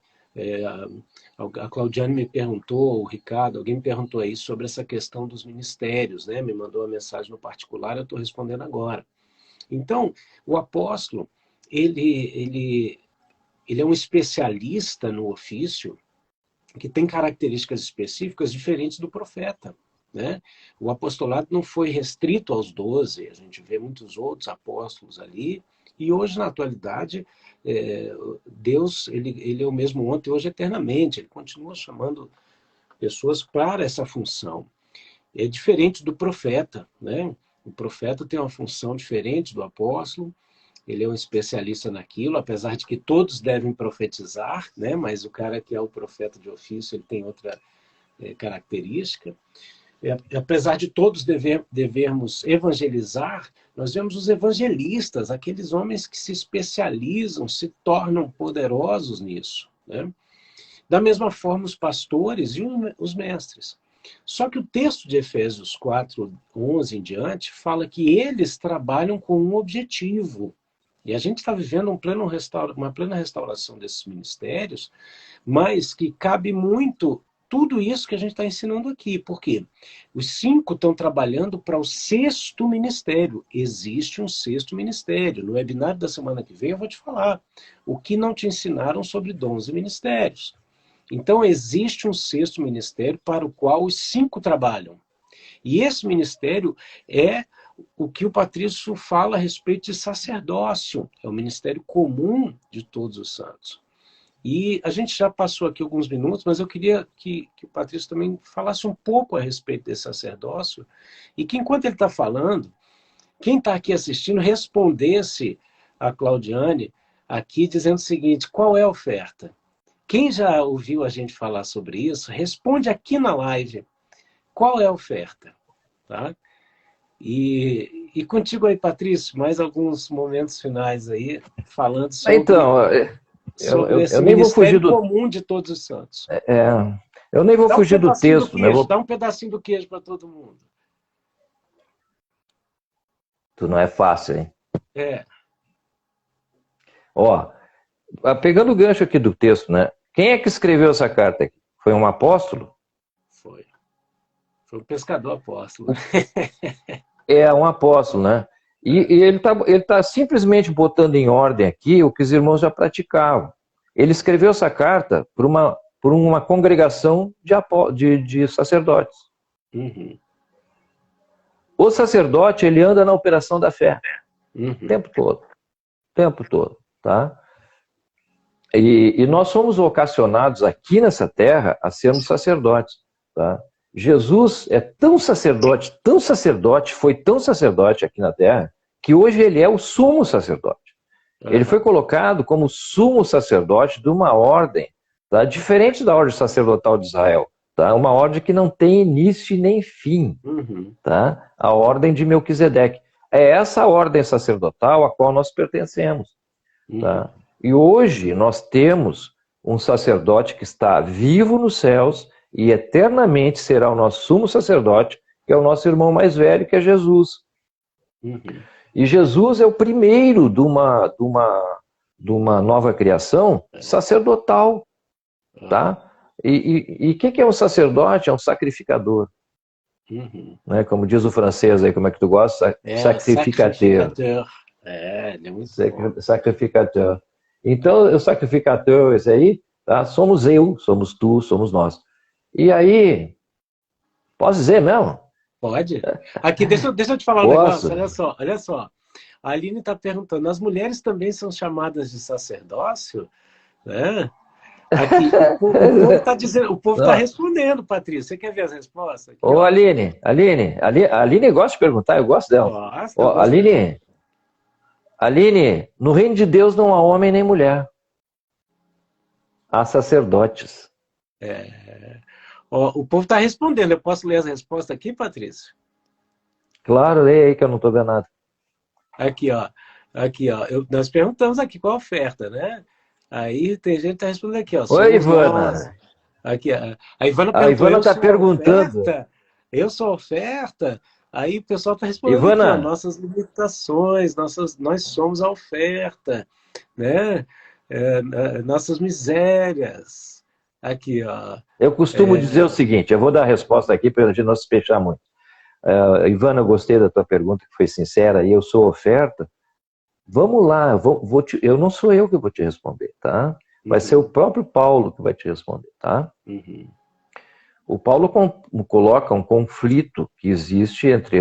A Claudiane me perguntou, o Ricardo, alguém me perguntou aí sobre essa questão dos ministérios, né? Me mandou uma mensagem no particular, eu estou respondendo agora. Então, o apóstolo, ele é um especialista no ofício que tem características específicas diferentes do profeta, né? O apostolado não foi restrito aos 12, a gente vê muitos outros apóstolos ali, e hoje, na atualidade, Deus ele é o mesmo ontem, hoje, eternamente. Ele continua chamando pessoas para essa função. É diferente do profeta, né? O profeta tem uma função diferente do apóstolo, ele é um especialista naquilo, apesar de que todos devem profetizar, né? Mas o cara que é o profeta de ofício, ele tem outra característica. Apesar de todos devermos evangelizar, nós vemos os evangelistas, aqueles homens que se especializam, se tornam poderosos nisso, né? Da mesma forma, os pastores e os mestres. Só que o texto de Efésios 4:11 em diante fala que eles trabalham com um objetivo. E a gente está vivendo uma plena restauração desses ministérios, mas que cabe muito tudo isso que a gente está ensinando aqui. Por quê? Os 5 estão trabalhando para o 6º ministério. Existe um 6º ministério. No webinário da semana que vem eu vou te falar o que não te ensinaram sobre dons e ministérios. Então, existe um 6º ministério para o qual os 5 trabalham. E esse ministério é o que o Patrício fala a respeito de sacerdócio. É o ministério comum de todos os santos. E a gente já passou aqui alguns minutos, mas eu queria que o Patrício também falasse um pouco a respeito desse sacerdócio, e que, enquanto ele está falando, quem está aqui assistindo respondesse a Claudiane aqui dizendo o seguinte: qual é a oferta? Quem já ouviu a gente falar sobre isso, responde aqui na live qual é a oferta. Tá? E contigo aí, Patrício, mais alguns momentos finais aí, falando sobre, esse eu nem vou fugir do comum de todos os santos. Eu nem vou fugir do texto. Dá um pedacinho do queijo para todo mundo. Tu não é fácil, hein? É. Ó, pegando o gancho aqui do texto, né? Quem é que escreveu essa carta aqui? Foi um apóstolo? Foi um pescador apóstolo. É um apóstolo, né? E ele tá simplesmente botando em ordem aqui o que os irmãos já praticavam. Ele escreveu essa carta por uma congregação de sacerdotes. Uhum. O sacerdote, ele anda na operação da fé. Uhum. O tempo todo, tá? E nós somos vocacionados aqui nessa terra a sermos sacerdotes, tá? Jesus é tão sacerdote, foi tão sacerdote aqui na terra, que hoje ele é o sumo sacerdote. Ele foi colocado como sumo sacerdote de uma ordem, tá? Diferente da ordem sacerdotal de Israel, tá? Uma ordem que não tem início e nem fim, tá? A ordem de Melquisedeque. É essa ordem sacerdotal a qual nós pertencemos, tá? E hoje nós temos um sacerdote que está vivo nos céus e eternamente será o nosso sumo sacerdote, que é o nosso irmão mais velho, que é Jesus. E Jesus é o primeiro de uma nova criação sacerdotal, tá? E o que é um sacerdote? É um sacrificador. Né? Como diz o francês aí, como é que tu gosta? Sacrificateur. Ele é muito sacrificateur. Então, o sacrificador, esse aí, tá? Somos eu, somos tu, somos nós. E aí, posso dizer mesmo? Pode. Aqui, deixa eu te falar um negócio, olha só. A Aline está perguntando, as mulheres também são chamadas de sacerdócio? Né? Aqui, o povo está dizendo, o povo está respondendo, Patrícia. Você quer ver as respostas? Aqui, ô, Aline gosta de perguntar, eu gosto dela. Aline, no reino de Deus não há homem nem mulher. Há sacerdotes. O povo está respondendo. Eu posso ler as respostas aqui, Patrícia? Claro, lê aí que eu não estou vendo nada. Aqui, ó. Nós perguntamos aqui qual a oferta, né? Aí tem gente que está respondendo aqui, ó. Oi, Ivana. Aqui, a Ivana está perguntando. Eu sou oferta. Aí o pessoal está respondendo Ivana, aqui, ó, nossas limitações, nós somos a oferta, né? Nossas misérias. Aqui, ó. Eu costumo dizer o seguinte, eu vou dar a resposta aqui para a gente não se fechar muito. Ivana, eu gostei da tua pergunta, que foi sincera, e eu sou oferta, Vamos lá, eu não sou eu que vou te responder, tá? Vai ser o próprio Paulo que vai te responder, tá? Uhum. O Paulo coloca um conflito que existe entre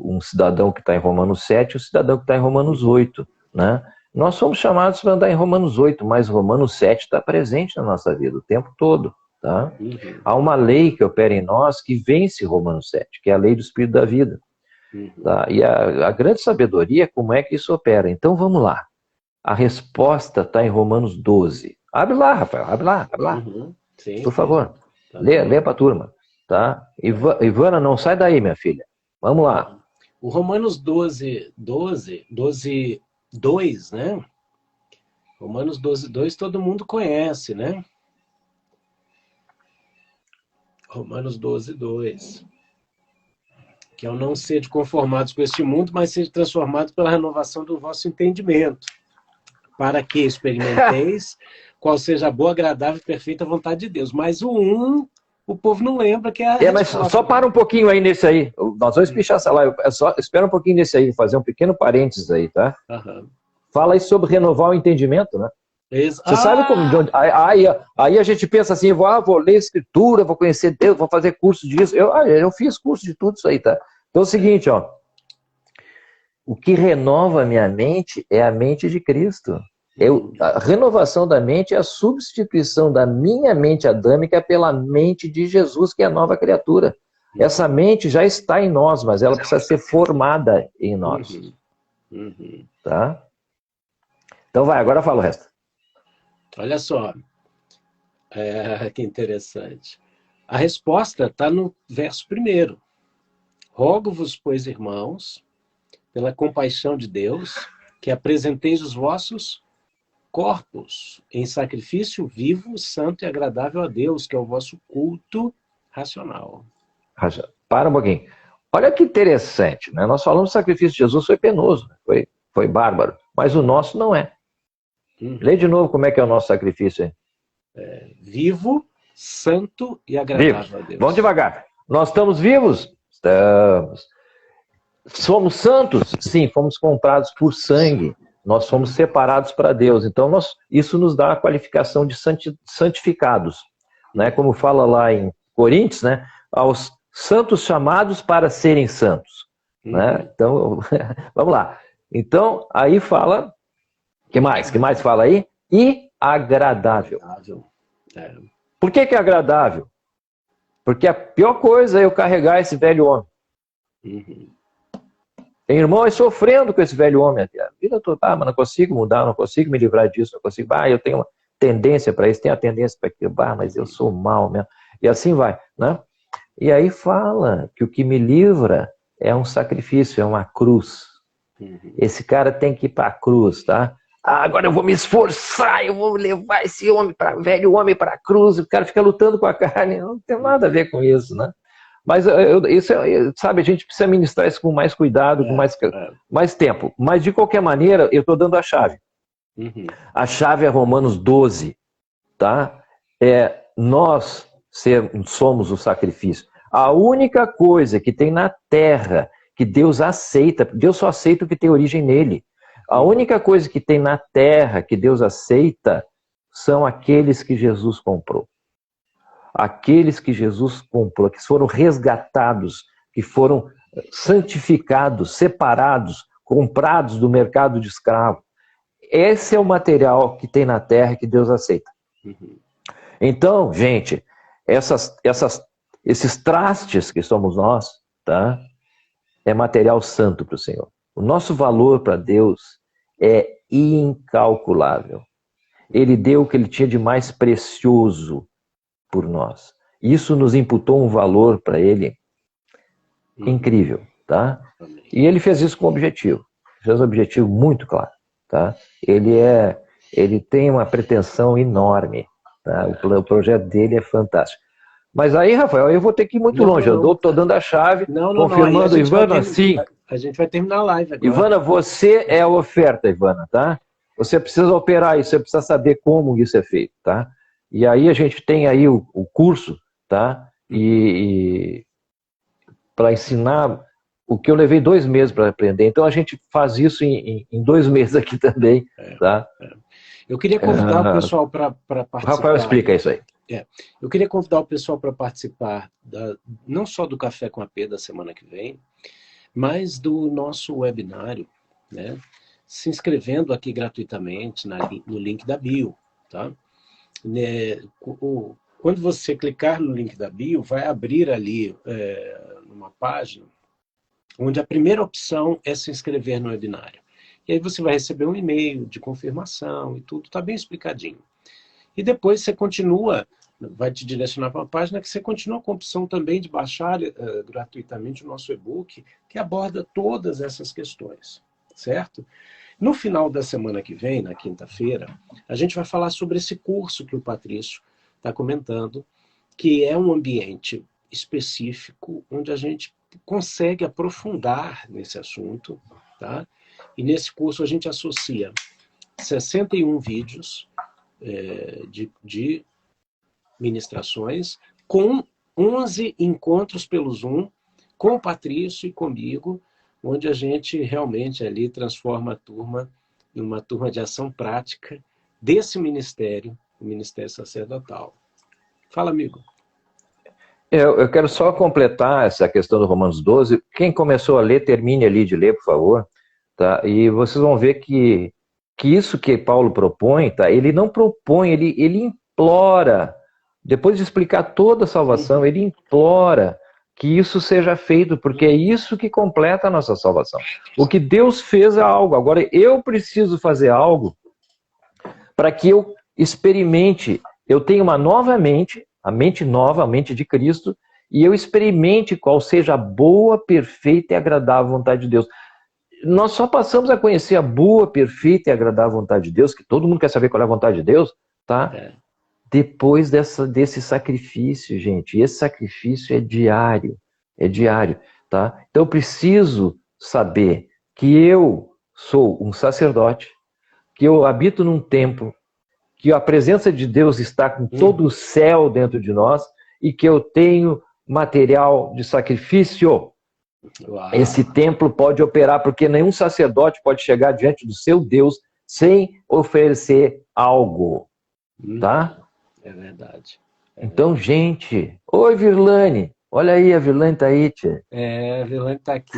um cidadão que está em Romanos 7 e um cidadão que está em Romanos 8, né? Nós somos chamados para andar em Romanos 8, mas Romanos 7 está presente na nossa vida o tempo todo, tá? Uhum. Há uma lei que opera em nós que vence Romanos 7, que é a lei do Espírito da vida. Uhum. Tá? E a grande sabedoria é como é que isso opera. Então vamos lá. A resposta está em Romanos 12. Abre lá, Rafael, abre lá, abre lá. Uhum. Sim, Por sim. favor. Tá Lê para a turma. Tá? Ivana, não sai daí, minha filha. Vamos lá. O Romanos 2, né? Romanos 12:2 todo mundo conhece, né? Romanos 12:2. Que é o não ser conformados com este mundo, mas ser transformados pela renovação do vosso entendimento, para que experimenteis qual seja a boa, agradável e perfeita vontade de Deus. Mas o povo não lembra que é a Mas resposta. só para um pouquinho aí nesse aí. Nós vamos pichar essa live. Espera um pouquinho nesse aí, fazer um pequeno parênteses aí, tá? Uhum. Fala aí sobre renovar o entendimento, né? Você sabe como... Aí a gente pensa assim, vou ler escritura, vou conhecer Deus, vou fazer curso disso. Eu fiz curso de tudo isso aí, tá? Então é o seguinte, ó. O que renova a minha mente é a mente de Cristo. A renovação da mente é a substituição da minha mente adâmica pela mente de Jesus, que é a nova criatura. Essa mente já está em nós, mas ela precisa ser formada em nós. Tá? Então vai, agora fala o resto. Olha só, que interessante. A resposta está no verso 1. Rogo-vos, pois, irmãos, pela compaixão de Deus, que apresenteis os vossos corpos em sacrifício vivo, santo e agradável a Deus, que é o vosso culto racional. Para um pouquinho. Olha que interessante, né? Nós falamos que o sacrifício de Jesus foi penoso, né? Foi bárbaro, mas o nosso não é. Lê de novo como é que é o nosso sacrifício aí. Vivo, santo e agradável a Deus. Vamos devagar. Nós estamos vivos? Estamos. Somos santos? Sim, fomos comprados por sangue. Nós fomos separados para Deus. Então, isso nos dá a qualificação de santificados. Né? Como fala lá em Coríntios, né? Aos santos chamados para serem santos. Né? Então, vamos lá. Então, aí fala... Que mais? Que mais fala aí? E agradável. Por que é agradável? Porque a pior coisa é eu carregar esse velho homem. Tem irmãos sofrendo com esse velho homem. A vida toda, mas não consigo mudar, não consigo me livrar disso, não consigo. Eu tenho uma tendência para isso, tenho a tendência para aquilo, mas eu sou mal mesmo. E assim vai, né? E aí fala que o que me livra é um sacrifício, é uma cruz. Esse cara tem que ir para a cruz, tá? Agora eu vou me esforçar, eu vou levar esse velho homem para a cruz. O cara fica lutando com a carne, não tem nada a ver com isso, né? Mas isso sabe, a gente precisa ministrar isso com mais cuidado, com mais tempo. Mas de qualquer maneira, eu estou dando a chave. A chave é Romanos 12, tá? Nós somos o sacrifício. A única coisa que tem na terra que Deus aceita, Deus só aceita o que tem origem nele. A única coisa que tem na terra que Deus aceita são aqueles que Jesus comprou. Aqueles que Jesus comprou, que foram resgatados, que foram santificados, separados, comprados do mercado de escravo. Esse é o material que tem na terra que Deus aceita. Então, gente, esses trastes que somos nós, tá? É material santo para o Senhor. O nosso valor para Deus é incalculável. Ele deu o que ele tinha de mais precioso por nós. Isso nos imputou um valor para ele incrível, tá? E ele fez isso com objetivo. Fez um objetivo muito claro, tá? Ele tem uma pretensão enorme, tá? O projeto dele é fantástico. Mas aí, Rafael, eu vou ter que ir muito longe. Eu estou dando a chave, confirmando, Ivana, sim. A gente vai terminar a live agora. Ivana, você é a oferta, Ivana, tá? Você precisa operar isso, você precisa saber como isso é feito, tá? E aí a gente tem aí o curso, tá? E para ensinar o que eu levei 2 meses para aprender. Então a gente faz isso em 2 meses aqui também, tá? Eu queria convidar o pessoal para O Rafael participar. explica isso aí. Eu queria convidar o pessoal para participar não só do Café com a P da semana que vem, mas do nosso webinário, né? Se inscrevendo aqui gratuitamente no link da bio, tá? Quando você clicar no link da bio, vai abrir ali uma página onde a primeira opção é se inscrever no webinário. E aí você vai receber um e-mail de confirmação e tudo, está bem explicadinho. E depois você continua, vai te direcionar para uma página que você continua com a opção também de baixar gratuitamente o nosso e-book, que aborda todas essas questões, certo? No final da semana que vem, na quinta-feira, a gente vai falar sobre esse curso que o Patrício está comentando, que é um ambiente específico onde a gente consegue aprofundar nesse assunto, tá? E nesse curso a gente associa 61 vídeos de ministrações com 11 encontros pelo Zoom com o Patrício e comigo, onde a gente realmente ali transforma a turma em uma turma de ação prática desse ministério, o Ministério Sacerdotal. Fala, amigo. Eu quero só completar essa questão do Romanos 12. Quem começou a ler, termine ali de ler, por favor. Tá? E vocês vão ver que isso que Paulo propõe, tá? Ele não propõe, ele implora. Depois de explicar toda a salvação, ele implora que isso seja feito, porque é isso que completa a nossa salvação. O que Deus fez é algo. Agora, eu preciso fazer algo para que eu experimente, eu tenha uma nova mente, a mente nova, a mente de Cristo, e eu experimente qual seja a boa, perfeita e agradável vontade de Deus. Nós só passamos a conhecer a boa, perfeita e agradável vontade de Deus, que todo mundo quer saber qual é a vontade de Deus, tá? Depois desse sacrifício, gente. E esse sacrifício é diário, tá? Então eu preciso saber que eu sou um sacerdote, que eu habito num templo, que a presença de Deus está com todo o céu dentro de nós e que eu tenho material de sacrifício. Uau. Esse templo pode operar, porque nenhum sacerdote pode chegar diante do seu Deus sem oferecer algo, tá? É verdade. Então, gente... Oi, Virlane! Olha aí, a Virlane tá aí, tia. A Virlane tá aqui.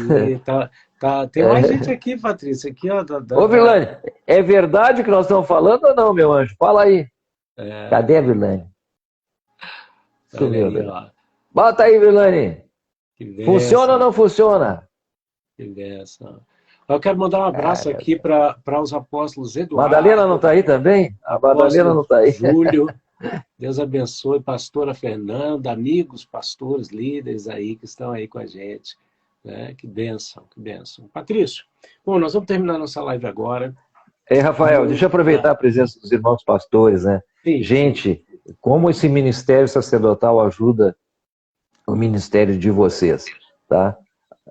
Tem mais gente aqui, Patrícia. Aqui, ó, Ô, Virlane, é verdade que nós estamos falando ou não, meu anjo? Fala aí. Cadê a Virlane? Sumiu, aí, ó. Bota aí, Virlane. Funciona ou não funciona? Que benção. Eu quero mandar um abraço aqui para os apóstolos Eduardo. Madalena não está aí também? A Madalena não está aí. Júlio. Deus abençoe. Pastora Fernanda, amigos, pastores, líderes aí que estão aí com a gente. Né? Que bênção, que bênção. Patrício, bom, nós vamos terminar nossa live agora. Rafael, deixa eu aproveitar a presença dos irmãos pastores, né? Sim, gente, como esse ministério sacerdotal ajuda o ministério de vocês, tá?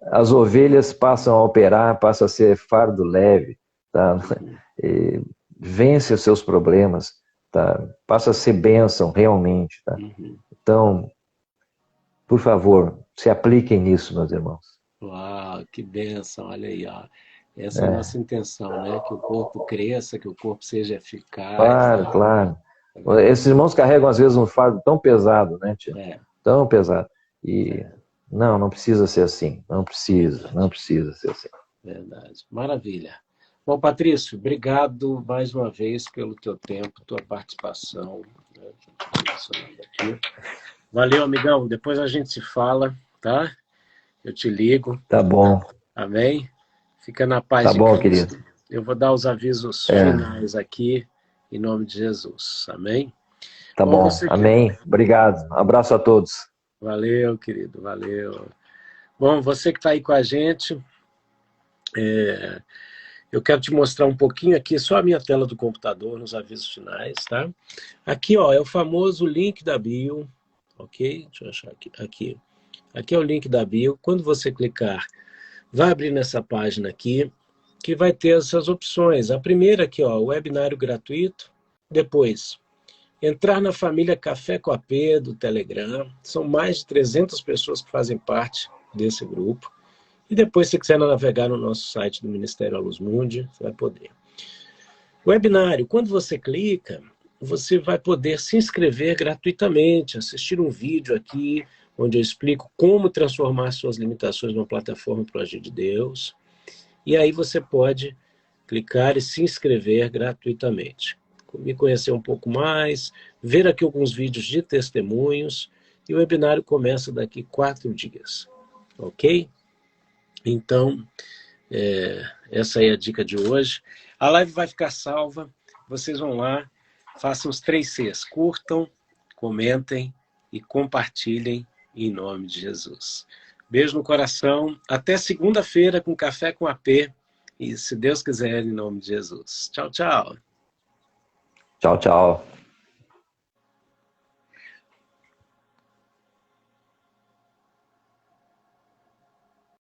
As ovelhas passam a operar, passam a ser fardo leve, tá? Vence os seus problemas, tá? Passa a ser bênção realmente, tá? Então, por favor, se apliquem nisso, meus irmãos. Uau, que bênção, olha aí, ó. Essa é a nossa intenção, né? Que o corpo cresça, que o corpo seja eficaz. Claro, claro. Esses irmãos carregam, às vezes, um fardo tão pesado, né, tia? Tão pesado. E não precisa ser assim. Não precisa ser assim. Verdade. Maravilha. Bom, Patrício, obrigado mais uma vez pelo teu tempo, tua participação. Valeu, amigão. Depois a gente se fala, tá? Eu te ligo. Tá bom. Amém? Fica na paz de Cristo. Querido. Eu vou dar os avisos finais aqui, em nome de Jesus. Amém? Tá bom. Amém. Obrigado. Um abraço a todos. Valeu, querido. Valeu. Bom, você que está aí com a gente, eu quero te mostrar um pouquinho aqui, só a minha tela do computador, nos avisos finais, tá? Aqui, ó, é o famoso link da bio, ok? Deixa eu achar aqui. Aqui é o link da bio. Quando você clicar, vai abrir nessa página aqui, que vai ter essas opções. A primeira aqui, ó, webinário gratuito. Depois, entrar na família Café com a P do Telegram. São mais de 300 pessoas que fazem parte desse grupo. E depois, se quiser navegar no nosso site do Ministério à Luz Mundi, você vai poder. Webinário, quando você clica, você vai poder se inscrever gratuitamente, assistir um vídeo aqui, onde eu explico como transformar suas limitações numa plataforma para o agir de Deus. E aí você pode clicar e se inscrever gratuitamente. Me conhecer um pouco mais, ver aqui alguns vídeos de testemunhos, e o webinário começa daqui 4 dias, ok? Então, essa é a dica de hoje. A live vai ficar salva, vocês vão lá, façam os 3 Cs, curtam, comentem e compartilhem em nome de Jesus. Beijo no coração, até segunda-feira com Café com AP, e se Deus quiser, em nome de Jesus. Tchau, tchau. Tchau, tchau.